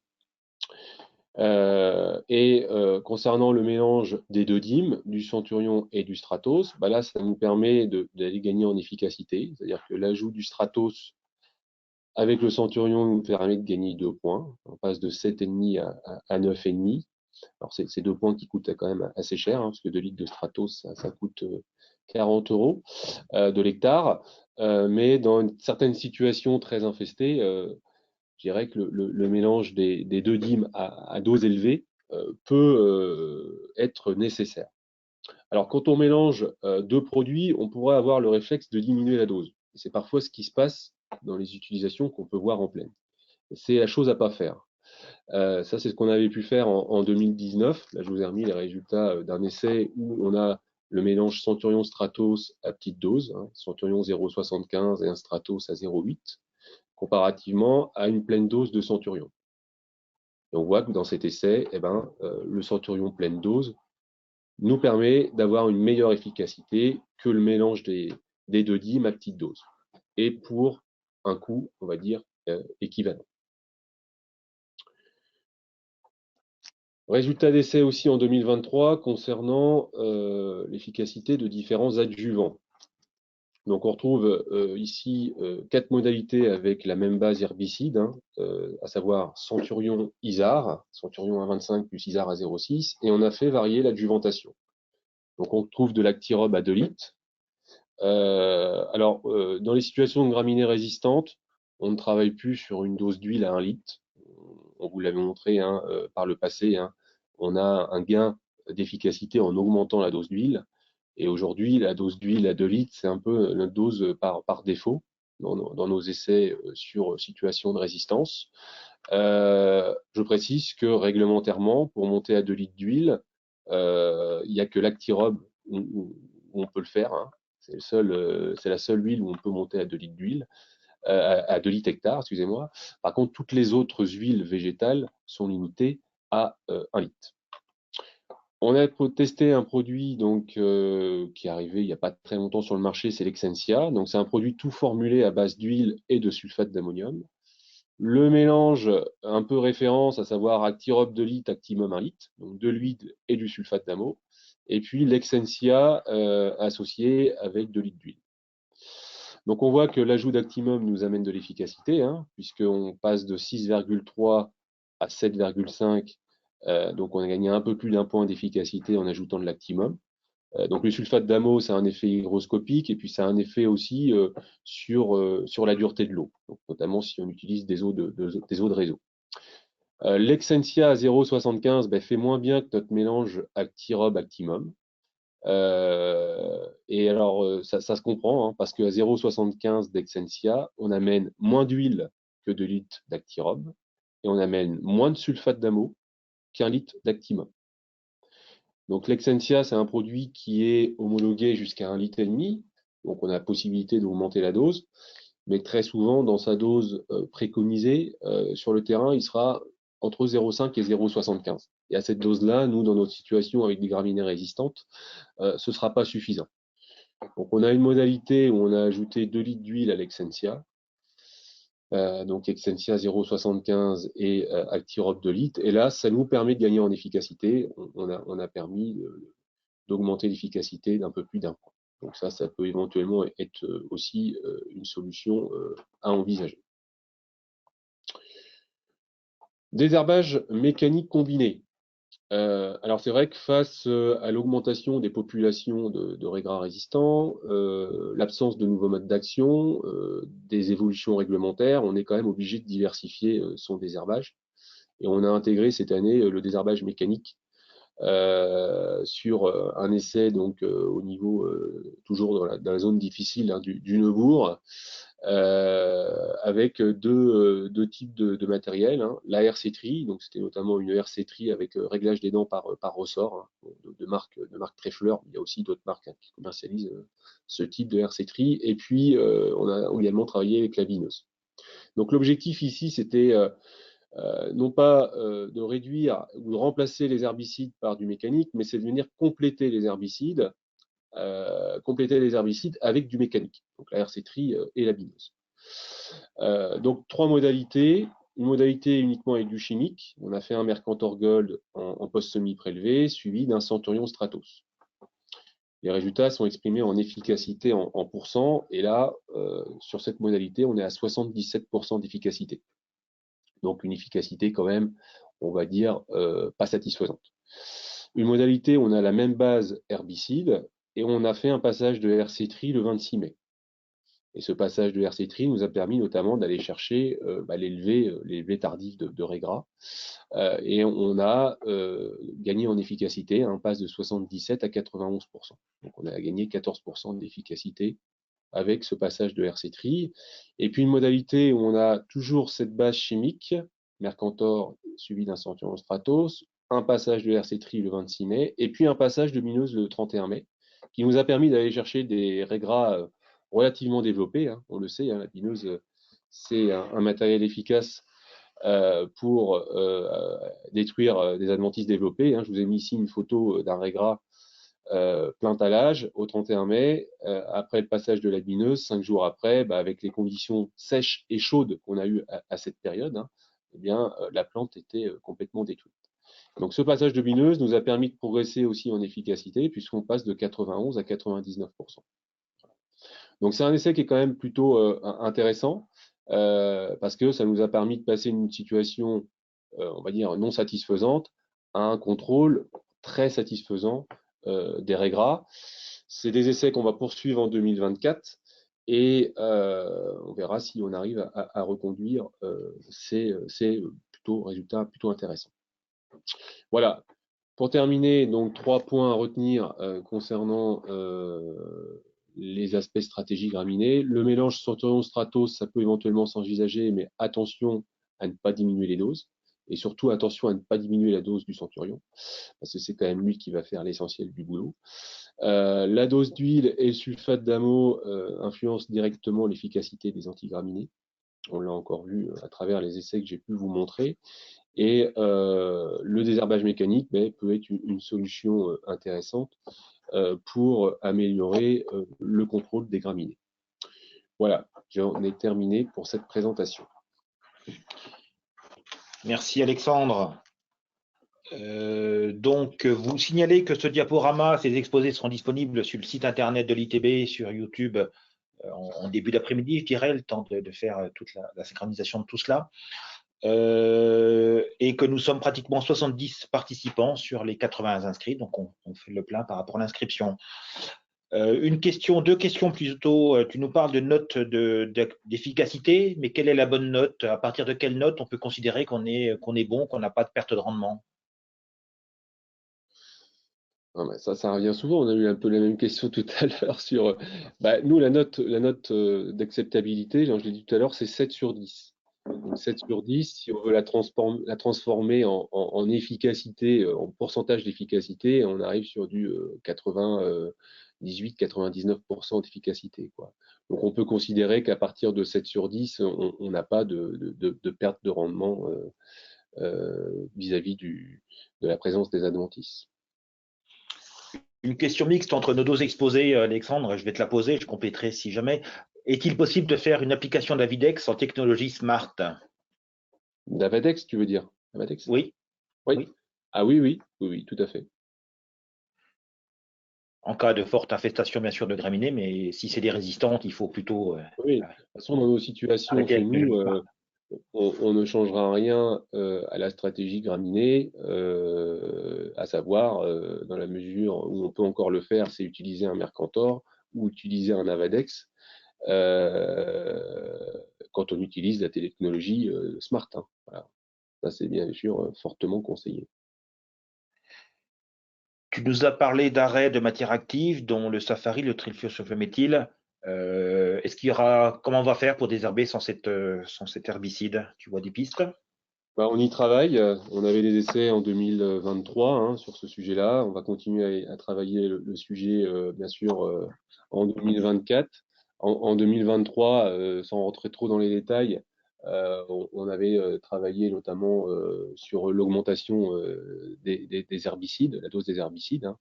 Concernant le mélange des deux dîmes, du Centurion et du Stratos, bah là, ça nous permet d'aller gagner en efficacité. C'est-à-dire que l'ajout du Stratos avec le Centurion nous permet de gagner 2 points. On passe de 7,5 à 9,5. Alors, c'est 2 points qui coûtent quand même assez cher, hein, parce que 2 litres de Stratos, ça coûte 40 € de l'hectare. Mais dans certaines situations très infestées, je dirais que le mélange des deux dîmes à dose élevée peut être nécessaire. Alors, quand on mélange 2 produits, on pourrait avoir le réflexe de diminuer la dose. C'est parfois ce qui se passe dans les utilisations qu'on peut voir en pleine. C'est la chose à pas faire. Ça, c'est ce qu'on avait pu faire en 2019. Là, je vous ai remis les résultats d'un essai où on a le mélange Centurion Stratos à petite dose, hein, Centurion 0,75 et un Stratos à 0,8, comparativement à une pleine dose de Centurion. Et on voit que dans cet essai, le Centurion pleine dose nous permet d'avoir une meilleure efficacité que le mélange des deux dîmes à petite dose, et pour un coût, on va dire, équivalent. Résultat d'essai aussi en 2023 concernant l'efficacité de différents adjuvants. Donc on retrouve ici 4 modalités avec la même base herbicide, hein, à savoir Centurion ISAR, Centurion 1,25 plus ISAR à 0,6, et on a fait varier l'adjuvantation. Donc on trouve de l'actirobe à 2 litres. Dans les situations de graminées résistantes, on ne travaille plus sur une dose d'huile à 1 litre. On vous l'avait montré par le passé, hein. On a un gain d'efficacité en augmentant la dose d'huile. Et aujourd'hui, la dose d'huile à 2 litres, c'est un peu notre dose par défaut. dans nos essais sur situation de résistance. Je précise que réglementairement, pour monter à 2 litres d'huile, il n'y a que l'Actirob où on peut le faire, hein. C'est la seule huile où on peut monter à 2 litres d'huile, à 2 litres hectare, excusez-moi. Par contre, toutes les autres huiles végétales sont limitées à 1 litre. On a testé un produit donc, qui est arrivé il n'y a pas très longtemps sur le marché, c'est l'Exensia. Donc, c'est un produit tout formulé à base d'huile et de sulfate d'ammonium. Le mélange un peu référence, à savoir Actirob 2 litres, Actimum 1 litre, donc de l'huile et du sulfate d'amo. Et puis l'Exensia associé avec 2 litres d'huile. Donc on voit que l'ajout d'Actimum nous amène de l'efficacité, hein, puisqu'on passe de 6,3 à 7,5. Donc on a gagné un peu plus d'1 point d'efficacité en ajoutant de l'Actimum. Donc le sulfate d'amo, ça a un effet hygroscopique et puis ça a un effet aussi sur la dureté de l'eau, notamment si on utilise des eaux de réseau. L'Exensia à 0,75 fait moins bien que notre mélange Actirob Actimum. Et alors ça se comprend, hein, parce qu'à 0,75 d'Exensia, on amène moins d'huile que 2 litres d'Actirob et on amène moins de sulfate d'amo qu'1 litre d'Actimum. Donc l'Exensia, c'est un produit qui est homologué jusqu'à 1,5 litre, donc on a la possibilité d'augmenter la dose, mais très souvent, dans sa dose préconisée, sur le terrain, il sera entre 0,5 et 0,75. Et à cette dose-là, nous, dans notre situation avec des graminées résistantes, ce ne sera pas suffisant. Donc on a une modalité où on a ajouté 2 litres d'huile à l'Exensia, donc Exensia 0,75 et Actirob 2 litres. Et là, ça nous permet de gagner en efficacité. On a permis d'augmenter l'efficacité d'un peu plus d'1 point. Donc ça peut éventuellement être aussi une solution à envisager. Désherbage mécanique combiné. Alors c'est vrai que face à l'augmentation des populations de raigrats résistants, l'absence de nouveaux modes d'action, des évolutions réglementaires, on est quand même obligé de diversifier son désherbage. Et on a intégré cette année le désherbage mécanique sur un essai donc au niveau toujours dans la zone difficile, hein, du Neubourg, avec deux types de matériel, hein. La RC-Tri, donc c'était notamment une RC-Tri avec réglage des dents par ressort, hein, de marque Treffler. Il y a aussi d'autres marques, hein, qui commercialisent ce type de RC-Tri. Et puis on a également travaillé avec la vineuse. Donc l'objectif ici, c'était non pas de réduire ou de remplacer les herbicides par du mécanique, mais c'est de venir compléter les herbicides avec du mécanique, donc la RC-Tri et la bineuse. Donc 3 modalités. Une modalité uniquement avec du chimique. On a fait un Mercantor Gold en post-semi prélevé, suivi d'un Centurion Stratos. Les résultats sont exprimés en efficacité en pourcent, et là, sur cette modalité, on est à 77% d'efficacité. Donc une efficacité quand même, on va dire, pas satisfaisante. Une modalité, on a la même base herbicide, et on a fait un passage de RC-Tri le 26 mai. Et ce passage de RC-Tri nous a permis notamment d'aller chercher les tardifs de Régras. Et on a gagné en efficacité, un passe de 77 à 91%. Donc on a gagné 14% d'efficacité avec ce passage de RC-Tri. Et puis une modalité où on a toujours cette base chimique, Mercantor suivi d'un Centurion Stratos, un passage de RC-Tri le 26 mai, et puis un passage de bineuse le 31 mai, qui nous a permis d'aller chercher des régras relativement développés, hein. On le sait, hein, la bineuse, c'est un matériel efficace pour détruire des adventices développés, hein. Je vous ai mis ici une photo d'un régras plein talage au 31 mai, après le passage de la bineuse, 5 jours après, avec les conditions sèches et chaudes qu'on a eues à cette période, hein, eh bien, la plante était complètement détruite. Donc ce passage de bineuse nous a permis de progresser aussi en efficacité, puisqu'on passe de 91 à 99%. Donc c'est un essai qui est quand même plutôt intéressant, parce que ça nous a permis de passer d'une situation, on va dire, non satisfaisante à un contrôle très satisfaisant des raigrats. C'est des essais qu'on va poursuivre en 2024, et on verra si on arrive à reconduire ces résultats plutôt intéressants. Voilà. Pour terminer, donc 3 points à retenir concernant les aspects stratégiques graminées. Le mélange Centurion-Stratos, ça peut éventuellement s'envisager, mais attention à ne pas diminuer les doses. Et surtout, attention à ne pas diminuer la dose du Centurion, parce que c'est quand même lui qui va faire l'essentiel du boulot. La dose d'huile et le sulfate d'amo influencent directement l'efficacité des antigraminées. On l'a encore vu à travers les essais que j'ai pu vous montrer. Et le désherbage mécanique peut être une solution intéressante pour améliorer le contrôle des graminées. Voilà, j'en ai terminé pour cette présentation. Merci Alexandre. Donc, vous signalez que ce diaporama, ces exposés seront disponibles sur le site internet de l'ITB, sur YouTube, en début d'après-midi, je dirais, le temps de faire toute la synchronisation de tout cela. Et que nous sommes pratiquement 70 participants sur les 80 inscrits, donc on fait le plein par rapport à l'inscription. Deux questions plutôt. Tu nous parles de notes d'efficacité, mais quelle est la bonne note? À partir de quelle note on peut considérer qu'on est bon, qu'on n'a pas de perte de rendement? Ça revient souvent. On a eu un peu la même question tout à l'heure sur. Nous, la note d'acceptabilité, je l'ai dit tout à l'heure, c'est 7 sur 10. Donc 7 sur 10, si on veut la transformer en efficacité, en pourcentage d'efficacité, on arrive sur du 98-99% d'efficacité, quoi. Donc on peut considérer qu'à partir de 7 sur 10, on n'a pas de perte de rendement vis-à-vis de la présence des adventices. Une question mixte entre nos deux exposés, Alexandre, je vais te la poser, je compléterai si jamais. Est-il possible de faire une application d'Avidex en technologie smart? D'Avadex, tu veux dire? Avadex? Oui. Oui. Ah oui, tout à fait. En cas de forte infestation, bien sûr, de graminées, mais si c'est des résistantes, il faut plutôt Oui, de toute façon, dans nos situations arrêter chez avec nous, le smart. on ne changera rien à la stratégie graminée, à savoir, dans la mesure où on peut encore le faire, c'est utiliser un Mercantor ou utiliser un Avadex quand on utilise la technologie Smart, hein. Voilà. Ça, c'est bien sûr fortement conseillé. Tu nous as parlé d'arrêt de matières actives, dont le safari, le trifluorosulfaméthyle. Est-ce qu'il y aura, comment on va faire pour désherber sans cet herbicide? Tu vois des pistes? On y travaille. On avait des essais en 2023 hein, sur ce sujet-là. On va continuer à travailler le sujet, bien sûr, en 2024. En 2023, sans rentrer trop dans les détails, on avait travaillé notamment sur l'augmentation des herbicides, la dose des herbicides, hein,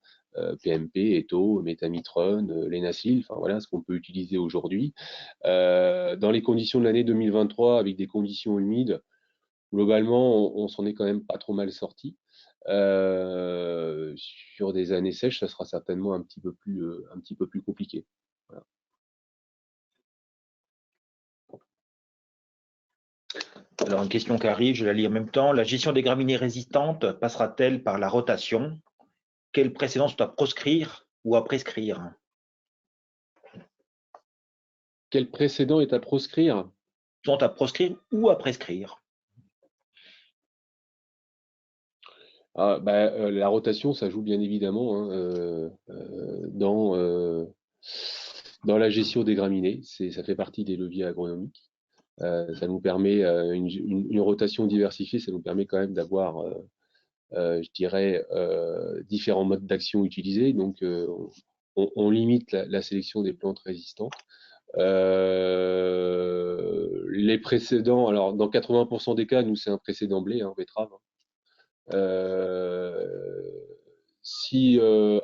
PMP, Etho, méthamitron, Lénacil, enfin voilà ce qu'on peut utiliser aujourd'hui. Dans les conditions de l'année 2023, avec des conditions humides, globalement, on s'en est quand même pas trop mal sorti. Sur des années sèches, ça sera certainement un petit peu plus compliqué. Voilà. Alors, une question qui arrive, je la lis en même temps. La gestion des graminées résistantes passera-t-elle par la rotation? Quelle précédence doit proscrire ou à prescrire? Quel précédent est à proscrire? Sont à proscrire ou à prescrire? La rotation, ça joue bien évidemment hein, dans la gestion des graminées. Ça fait partie des leviers agronomiques. Ça nous permet une rotation diversifiée, ça nous permet quand même d'avoir, je dirais, différents modes d'action utilisés. Donc, on limite la sélection des plantes résistantes. Les précédents, alors dans 80% des cas, nous c'est un précédent blé, hein, betterave.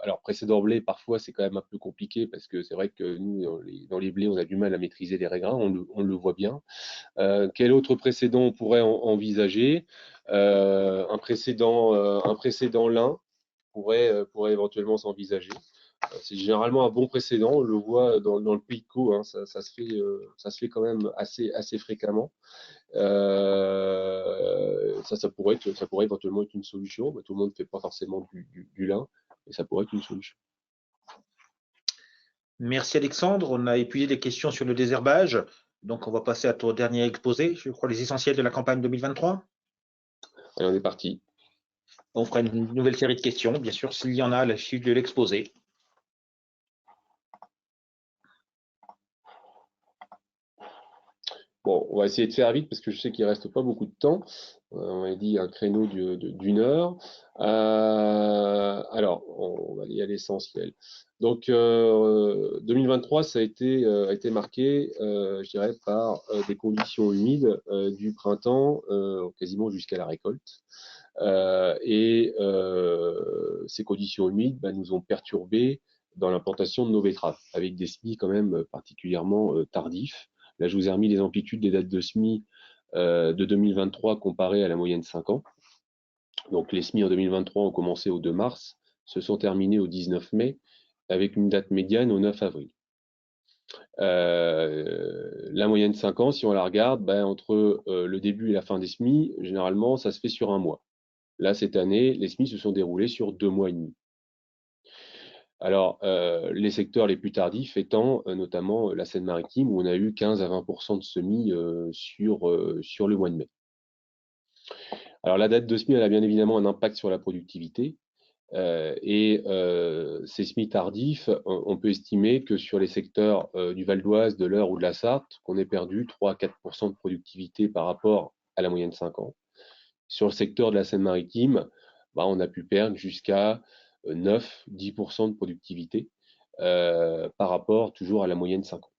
Alors précédent blé, parfois c'est quand même un peu compliqué parce que c'est vrai que nous, dans les blés, on a du mal à maîtriser les raigrins, on le voit bien. Quel autre précédent on pourrait envisager? Un précédent lin pourrait éventuellement s'envisager. C'est généralement un bon précédent, on le voit dans le pays de Caux, hein, ça se fait quand même assez fréquemment. Ça pourrait éventuellement être une solution. Tout le monde ne fait pas forcément du lin, mais ça pourrait être une solution. Merci Alexandre. On a épuisé les questions sur le désherbage. Donc, on va passer à ton dernier exposé, je crois, les essentiels de la campagne 2023. Allez, on est parti. On fera une nouvelle série de questions, bien sûr, s'il y en a à la suite de l'exposé. Bon, on va essayer de faire vite parce que je sais qu'il reste pas beaucoup de temps. On a dit un créneau d'une heure. Alors, on va aller à l'essentiel. Donc, 2023, ça a été marqué, je dirais, par des conditions humides du printemps, quasiment jusqu'à la récolte. Ces conditions humides nous ont perturbé dans l'implantation de nos betteraves, avec des semis quand même particulièrement tardifs. Là, je vous ai remis les amplitudes des dates de semis de 2023 comparées à la moyenne 5 ans. Donc les semis en 2023 ont commencé au 2 mars, se sont terminés au 19 mai, avec une date médiane au 9 avril. La moyenne 5 ans, si on la regarde, entre le début et la fin des semis, généralement, ça se fait sur un mois. Là, cette année, les semis se sont déroulés sur 2 mois et demi. Alors, les secteurs les plus tardifs étant notamment la Seine-Maritime, où on a eu 15 à 20% de semis sur le mois de mai. Alors, la date de semis, elle a bien évidemment un impact sur la productivité. Ces semis tardifs, on peut estimer que sur les secteurs du Val d'Oise, de l'Eure ou de la Sarthe, qu'on ait perdu 3 à 4% de productivité par rapport à la moyenne 5 ans. Sur le secteur de la Seine-Maritime, on a pu perdre jusqu'à 9-10% de productivité par rapport toujours à la moyenne 5 ans.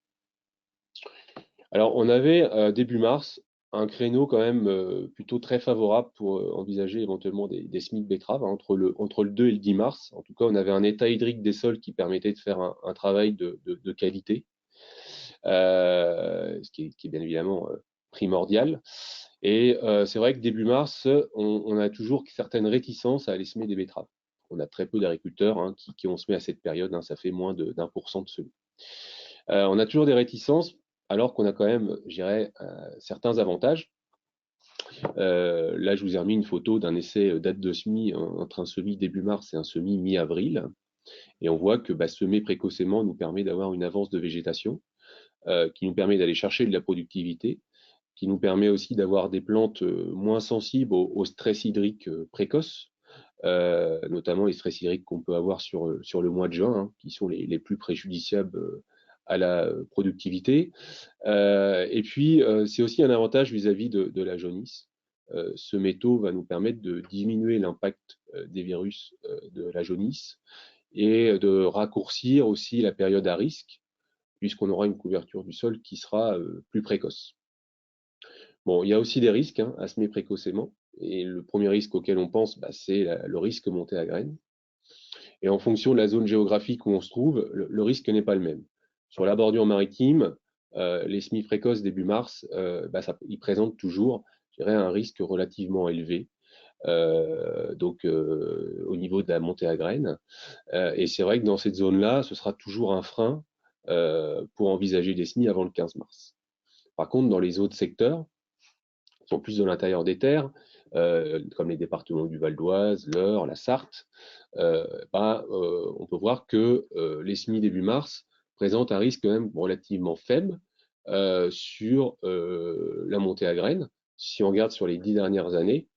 Alors, on avait début mars un créneau quand même plutôt très favorable pour envisager éventuellement des semis de betterave entre le 2 et le 10 mars. En tout cas, on avait un état hydrique des sols qui permettait de faire un travail de qualité, ce qui est bien évidemment primordial. Et c'est vrai que début mars, on a toujours certaines réticences à aller semer des betteraves. On a très peu d'agriculteurs qui ont semé à cette période, ça fait moins d'1% de semis. On a toujours des réticences, alors qu'on a quand même, je dirais, certains avantages. Là, je vous ai remis une photo d'un essai date de semis entre un semis début mars et un semis mi-avril. Et on voit que semer précocement nous permet d'avoir une avance de végétation qui nous permet d'aller chercher de la productivité, qui nous permet aussi d'avoir des plantes moins sensibles au stress hydrique précoce, notamment les stress hydriques qu'on peut avoir sur le mois de juin, qui sont les plus préjudiciables à la productivité. Et puis, c'est aussi un avantage vis-à-vis de la jaunisse. Ce métaux va nous permettre de diminuer l'impact des virus de la jaunisse et de raccourcir aussi la période à risque, puisqu'on aura une couverture du sol qui sera plus précoce. Bon, il y a aussi des risques à semer précocement. Et le premier risque auquel on pense, c'est le risque montée à graines. Et en fonction de la zone géographique où on se trouve, le risque n'est pas le même. Sur la bordure maritime, les semis précoces début mars, ils présentent toujours, je dirais, un risque relativement élevé. Au niveau de la montée à graines. Et c'est vrai que dans cette zone-là, ce sera toujours un frein pour envisager des semis avant le 15 mars. Par contre, dans les autres secteurs, qui sont plus de l'intérieur des terres, comme les départements du Val d'Oise, l'Eure, la Sarthe, on peut voir que les semis début mars présentent un risque quand même relativement faible sur la montée à graines. Si on regarde sur les 10 dernières années,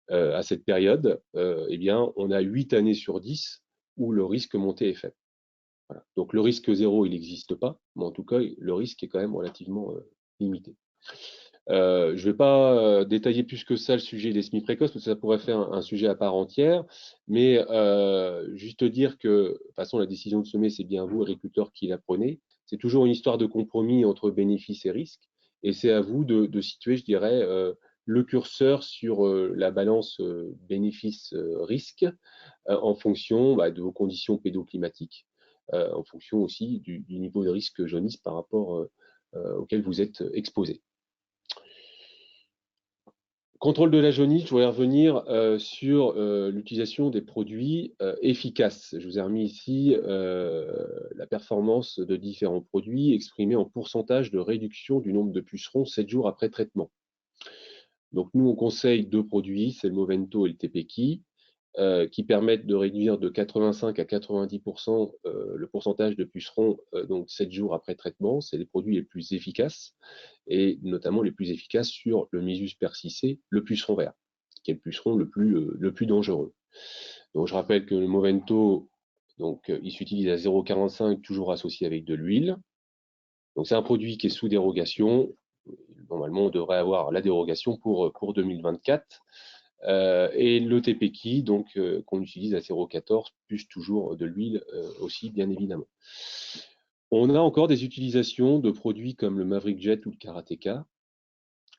à cette période, on a 8 années sur 10 où le risque montée est faible. Voilà. Donc le risque zéro, il n'existe pas, mais en tout cas, le risque est quand même relativement limité. Je ne vais pas détailler plus que ça le sujet des semis précoces, parce que ça pourrait faire un sujet à part entière, mais juste dire que, de toute façon, la décision de semer, c'est bien vous, agriculteurs, qui la prenez. C'est toujours une histoire de compromis entre bénéfices et risques, et c'est à vous de situer, je dirais, le curseur sur la balance bénéfice-risque en fonction de vos conditions pédoclimatiques, en fonction aussi du niveau de risque jaunisse par rapport auquel vous êtes exposé. Contrôle de la jaunisse, je voudrais revenir sur l'utilisation des produits efficaces. Je vous ai remis ici la performance de différents produits exprimés en pourcentage de réduction du nombre de pucerons 7 jours après traitement. Donc nous, on conseille 2 produits, c'est le Movento et le Tepeki, qui permettent de réduire de 85 à 90% le pourcentage de pucerons donc 7 jours après traitement. C'est les produits les plus efficaces, et notamment les plus efficaces sur le Mysus persicé, le puceron vert, qui est le puceron le plus dangereux. Donc je rappelle que le Movento, il s'utilise à 0,45, toujours associé avec de l'huile. Donc c'est un produit qui est sous dérogation. normalement, on devrait avoir la dérogation pour 2024. Et le TPK, donc qu'on utilise à 0,14, plus toujours de l'huile aussi, bien évidemment. On a encore des utilisations de produits comme le Maverick Jet ou le Karateka.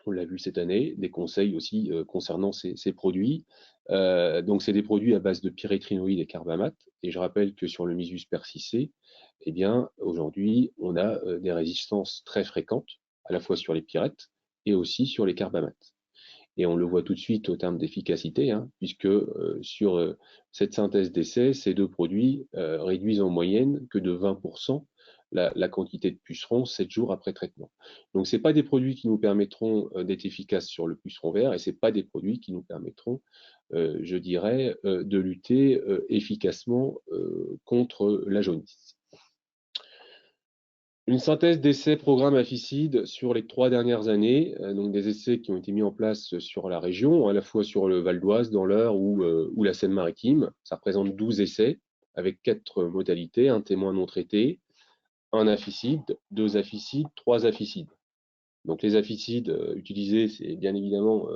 On l'a vu cette année, des conseils aussi concernant ces produits. Donc, c'est des produits à base de pyréthrinoïdes et carbamate. Et je rappelle que sur le Mysus persicé, eh bien, aujourd'hui, on a des résistances très fréquentes, à la fois sur les pyrètes et aussi sur les carbamates. Et on le voit tout de suite au terme d'efficacité, hein, puisque sur cette synthèse d'essai, ces deux produits réduisent en moyenne que de 20% la quantité de pucerons 7 jours après traitement. Donc, ce n'est pas des produits qui nous permettront d'être efficaces sur le puceron vert et ce n'est pas des produits qui nous permettront, je dirais, de lutter efficacement contre la jaunisse. Une synthèse d'essais programme AFICID sur les 3 dernières années, donc des essais qui ont été mis en place sur la région, à la fois sur le Val d'Oise, dans l'Eure ou la Seine-Maritime. Ça représente 12 essais avec 4 modalités, un témoin non traité, un AFICID, 2 AFICID, 3 AFICID. Donc les AFICID utilisés, c'est bien évidemment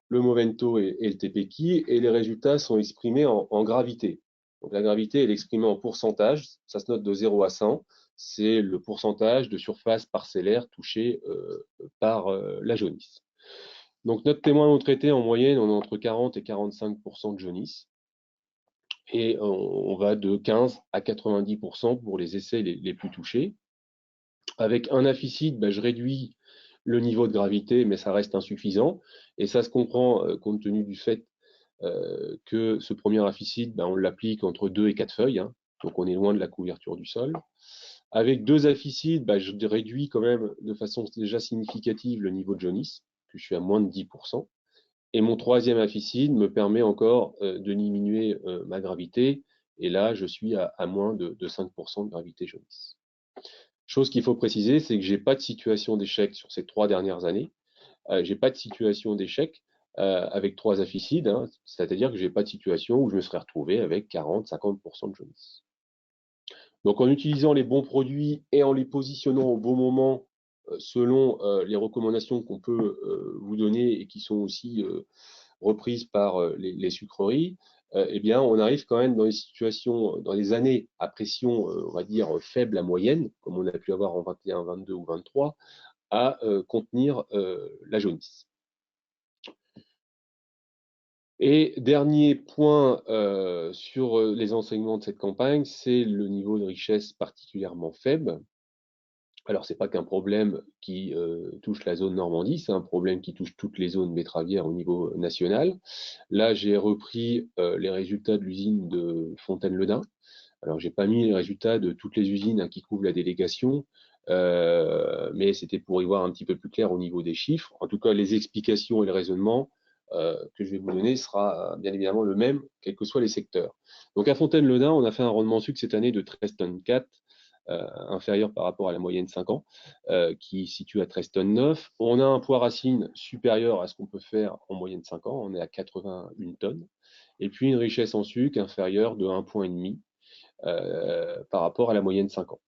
le Movento et le TPK, et les résultats sont exprimés en gravité. Donc la gravité, elle est exprimée en pourcentage, ça se note de 0 à 100, c'est le pourcentage de surface parcellaire touchée par la jaunisse. Donc notre témoin non traité, en moyenne, on est entre 40 et 45% de jaunisse, et on va de 15 à 90% pour les essais les plus touchés. Avec un AFICID, je réduis le niveau de gravité, mais ça reste insuffisant. Et ça se comprend compte tenu du fait que ce premier AFICID, on l'applique entre 2 et 4 feuilles, hein, donc on est loin de la couverture du sol. Avec 2 AFICID, je réduis quand même de façon déjà significative le niveau de jaunisse, que je suis à moins de 10%. Et mon troisième AFICID me permet encore de diminuer ma gravité, et là je suis à moins de 5% de gravité jaunisse. Chose qu'il faut préciser, c'est que je n'ai pas de situation d'échec sur ces 3 dernières années. Je n'ai pas de situation d'échec avec 3 AFICID, hein, c'est-à-dire que je n'ai pas de situation où je me serais retrouvé avec 40-50% de jaunisse. Donc en utilisant les bons produits et en les positionnant au bon moment selon les recommandations qu'on peut vous donner et qui sont aussi reprises par les sucreries, eh bien, on arrive quand même dans des situations, dans des années à pression, on va dire, faible à moyenne, comme on a pu avoir en 21, 22 ou 23, à contenir la jaunisse. Et dernier point sur les enseignements de cette campagne, c'est le niveau de richesse particulièrement faible. Alors, ce n'est pas qu'un problème qui touche la zone Normandie, c'est un problème qui touche toutes les zones betteravières au niveau national. Là, j'ai repris les résultats de l'usine de Fontaine-le-Dain. Alors, j'ai pas mis les résultats de toutes les usines qui couvrent la délégation, mais c'était pour y voir un petit peu plus clair au niveau des chiffres. En tout cas, les explications et le raisonnement que je vais vous donner sera bien évidemment le même, quels que soient les secteurs. Donc, à Fontaine-le-Dain, on a fait un rendement sucre cette année de 13 tonnes 4, inférieur par rapport à la moyenne 5 ans, qui situe à 13 tonnes 9. On a un poids racine supérieur à ce qu'on peut faire en moyenne 5 ans, on est à 81 tonnes. Et puis une richesse en sucre inférieure de 1,5 point par rapport à la moyenne 5 ans.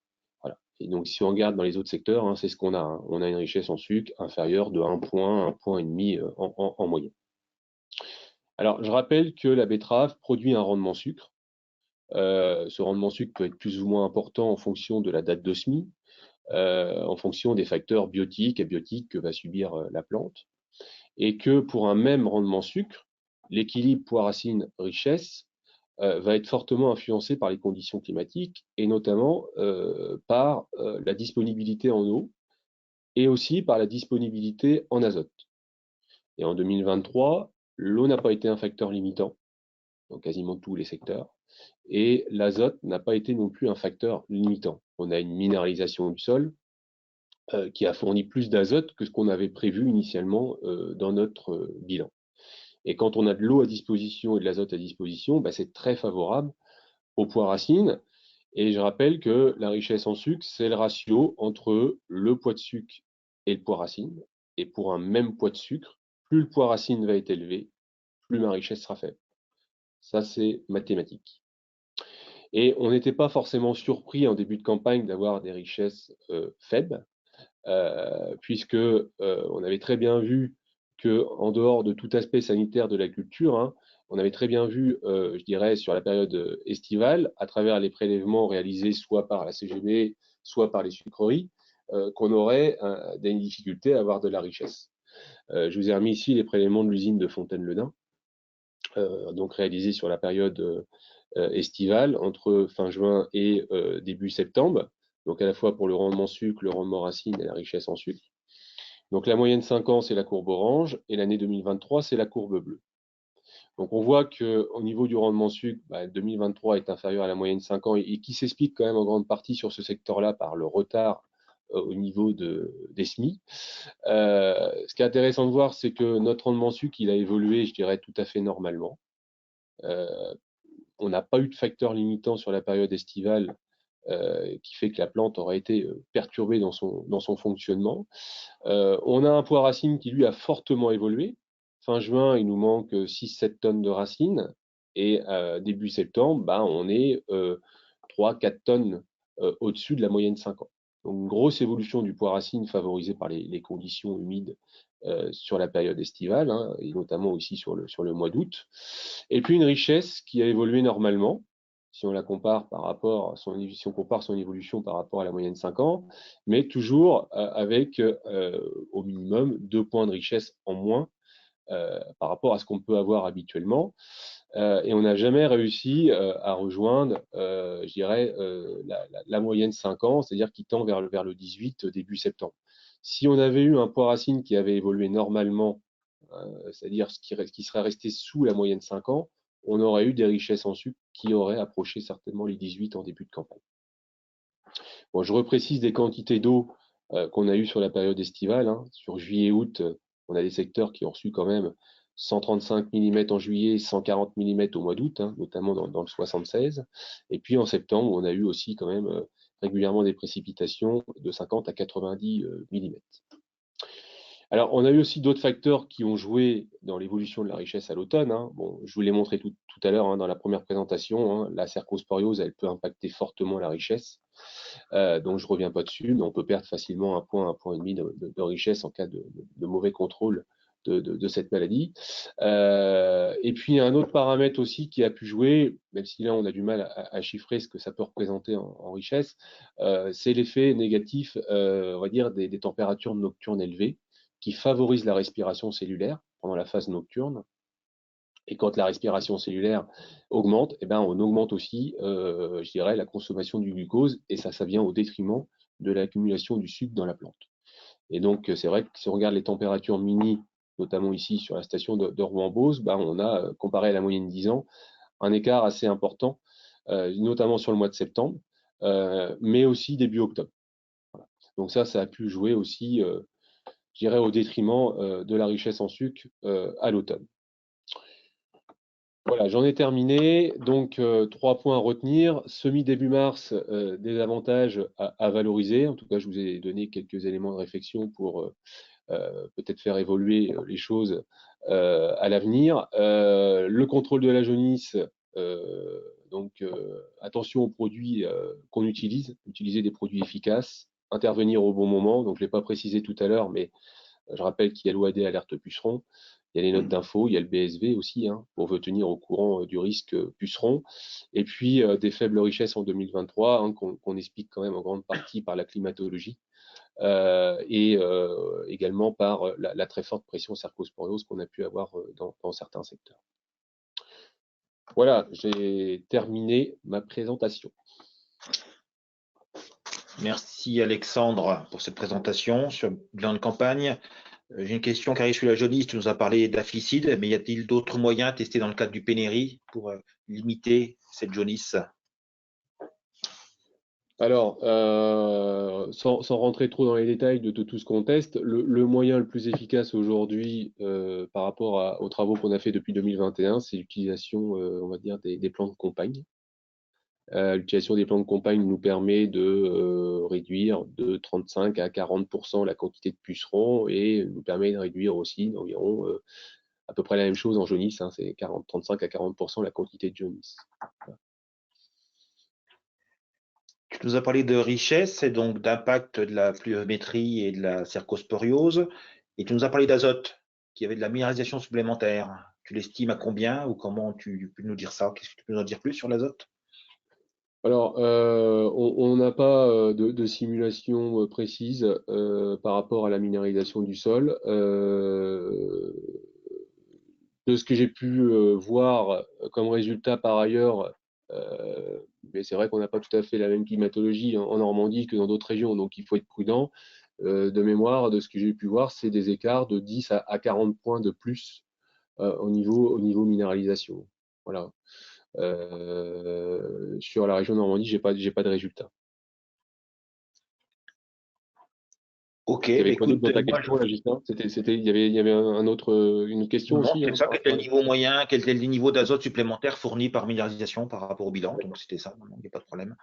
Voilà. Et donc si on regarde dans les autres secteurs, hein, c'est ce qu'on a. Hein. On a une richesse en sucre inférieure de 1 point, 1,5 point en moyenne. Alors je rappelle que la betterave produit un rendement sucre. Ce rendement sucre peut être plus ou moins important en fonction de la date de semis, en fonction des facteurs biotiques et abiotiques que va subir la plante, et que pour un même rendement sucre, l'équilibre poids-racine-richesse va être fortement influencé par les conditions climatiques et notamment par la disponibilité en eau et aussi par la disponibilité en azote. Et en 2023, l'eau n'a pas été un facteur limitant dans quasiment tous les secteurs. Et l'azote n'a pas été non plus un facteur limitant. On a une minéralisation du sol qui a fourni plus d'azote que ce qu'on avait prévu initialement dans notre bilan. Et quand on a de l'eau à disposition et de l'azote à disposition, c'est très favorable au poids racine. Et je rappelle que la richesse en sucre, c'est le ratio entre le poids de sucre et le poids racine. Et pour un même poids de sucre, plus le poids racine va être élevé, plus ma richesse sera faible. Ça, c'est mathématique. Et on n'était pas forcément surpris en début de campagne d'avoir des richesses faibles. puisque on avait très bien vu que, en dehors de tout aspect sanitaire de la culture, hein, on avait très bien vu, je dirais, sur la période estivale, à travers les prélèvements réalisés soit par la CGB, soit par les sucreries, qu'on aurait des difficultés à avoir de la richesse. Je vous ai remis ici les prélèvements de l'usine de Fontaine-le-Dain, donc réalisés sur la période estivale, entre fin juin et début septembre, donc à la fois pour le rendement sucre, le rendement racine et la richesse en sucre. Donc la moyenne 5 ans, c'est la courbe orange, et l'année 2023, c'est la courbe bleue. Donc on voit qu'au niveau du rendement sucre, 2023 est inférieur à la moyenne 5 ans, et qui s'explique quand même en grande partie sur ce secteur-là par le retard au niveau des semis. Ce qui est intéressant de voir, c'est que notre rendement sucre, il a évolué, je dirais, tout à fait normalement. On n'a pas eu de facteur limitant sur la période estivale qui fait que la plante aurait été perturbée dans son fonctionnement. On a un poids racine qui, lui, a fortement évolué. Fin juin, il nous manque 6-7 tonnes de racines. Et début septembre, on est 3-4 tonnes au-dessus de la moyenne 5 ans. Donc, une grosse évolution du poids racine favorisée par les conditions humides sur la période estivale, hein, et notamment aussi sur le mois d'août. Et puis, une richesse qui a évolué normalement, si on la compare par rapport, si on compare son évolution par rapport à la moyenne 5 ans, mais toujours avec au minimum 2 points de richesse en moins par rapport à ce qu'on peut avoir habituellement. Et on n'a jamais réussi à rejoindre, je dirais, la moyenne 5 ans, c'est-à-dire qui tend vers le 18 début septembre. Si on avait eu un poids racine qui avait évolué normalement, c'est-à-dire qui serait resté sous la moyenne 5 ans, on aurait eu des richesses en sucre qui auraient approché certainement les 18 en début de campagne. Bon, je reprécise des quantités d'eau qu'on a eues sur la période estivale, hein. Sur juillet-août, on a des secteurs qui ont reçu quand même 135 mm en juillet, 140 mm au mois d'août, hein, notamment dans le 76. Et puis en septembre, on a eu aussi quand même régulièrement des précipitations de 50 à 90 mm. Alors, on a eu aussi d'autres facteurs qui ont joué dans l'évolution de la richesse à l'automne, hein. Bon, je vous l'ai montré tout à l'heure, hein, dans la première présentation, hein. La cercosporiose, elle peut impacter fortement la richesse. Donc, je ne reviens pas dessus, mais on peut perdre facilement un point et demi de richesse en cas de mauvais contrôle de cette maladie. Et puis, un autre paramètre aussi qui a pu jouer, même si là, on a du mal à chiffrer ce que ça peut représenter en richesse, c'est l'effet négatif, on va dire, des températures nocturnes élevées, qui favorise la respiration cellulaire pendant la phase nocturne. Et quand la respiration cellulaire augmente, on augmente aussi, je dirais, la consommation du glucose, et ça vient au détriment de l'accumulation du sucre dans la plante. Et donc, c'est vrai que si on regarde les températures mini, notamment ici sur la station de Rouen-Beauce, on a, comparé à la moyenne 10 ans, un écart assez important, notamment sur le mois de septembre, mais aussi début octobre. Voilà. Donc ça a pu jouer aussi, je dirais, au détriment de la richesse en sucre à l'automne. Voilà, j'en ai terminé. Donc, 3 points à retenir. Début mars, des avantages à valoriser. En tout cas, je vous ai donné quelques éléments de réflexion pour peut-être faire évoluer les choses à l'avenir. Le contrôle de la jaunisse, donc attention aux produits qu'on utilise, utiliser des produits efficaces, intervenir au bon moment. Donc, je ne l'ai pas précisé tout à l'heure, mais je rappelle qu'il y a l'OAD alerte puceron, il y a les notes d'info, il y a le BSV aussi, hein, pour vous tenir au courant du risque puceron. Et puis des faibles richesses en 2023, hein, qu'on explique quand même en grande partie par la climatologie et également par la très forte pression cercosporiose qu'on a pu avoir dans certains secteurs. Voilà, j'ai terminé ma présentation. Merci Alexandre pour cette présentation sur le bilan de campagne. J'ai une question qui arrive sur la jaunisse. Tu nous as parlé d'afficide, mais y a-t-il d'autres moyens testés dans le cadre du pénéri pour limiter cette jaunisse? Alors, sans rentrer trop dans les détails de tout ce qu'on teste, le moyen le plus efficace aujourd'hui par rapport aux travaux qu'on a fait depuis 2021, c'est l'utilisation, on va dire, des plants de compagne. L'utilisation des plants de compagne nous permet de réduire de 35 à 40% la quantité de pucerons, et nous permet de réduire aussi d'environ à peu près la même chose en jaunisse, hein, c'est 35 à 40% la quantité de jaunisse. Voilà. Tu nous as parlé de richesse et donc d'impact de la pluviométrie et de la cercosporiose. Et tu nous as parlé d'azote, qui avait de la minéralisation supplémentaire. Tu l'estimes à combien ou comment tu peux nous dire ça? Qu'est-ce que tu peux nous en dire plus sur l'azote? Alors, on n'a pas de simulation précise par rapport à la minéralisation du sol. De ce que j'ai pu voir comme résultat par ailleurs, mais c'est vrai qu'on n'a pas tout à fait la même climatologie en Normandie que dans d'autres régions, donc il faut être prudent. De mémoire, de ce que j'ai pu voir, c'est des écarts de 10 à 40 points de plus au niveau minéralisation. Voilà. Sur la région Normandie, j'ai pas de résultat. Ok, Il y bah avait quoi d'autre écoute, dans ta moi, question là, Justin? Il y avait une autre question non, aussi, c'est hein, ça, par quel était rapport le à ça. niveau moyen, quel était le niveau d'azote supplémentaire fourni par minéralisation par rapport au bilan. Donc c'était ça, il n'y a pas de problème.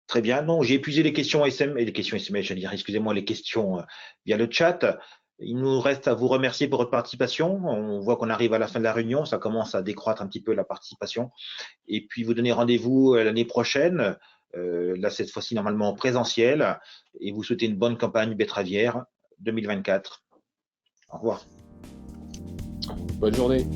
Très bien. Non, j'ai épuisé les questions SM et les questions SMS, je veux dire, excusez-moi, les questions via le chat. Il nous reste à vous remercier pour votre participation. On voit qu'on arrive à la fin de la réunion, ça commence à décroître un petit peu la participation. Et puis vous donner rendez-vous l'année prochaine, là cette fois-ci normalement en présentiel, et vous souhaitez une bonne campagne betteravière 2024. Au revoir. Bonne journée.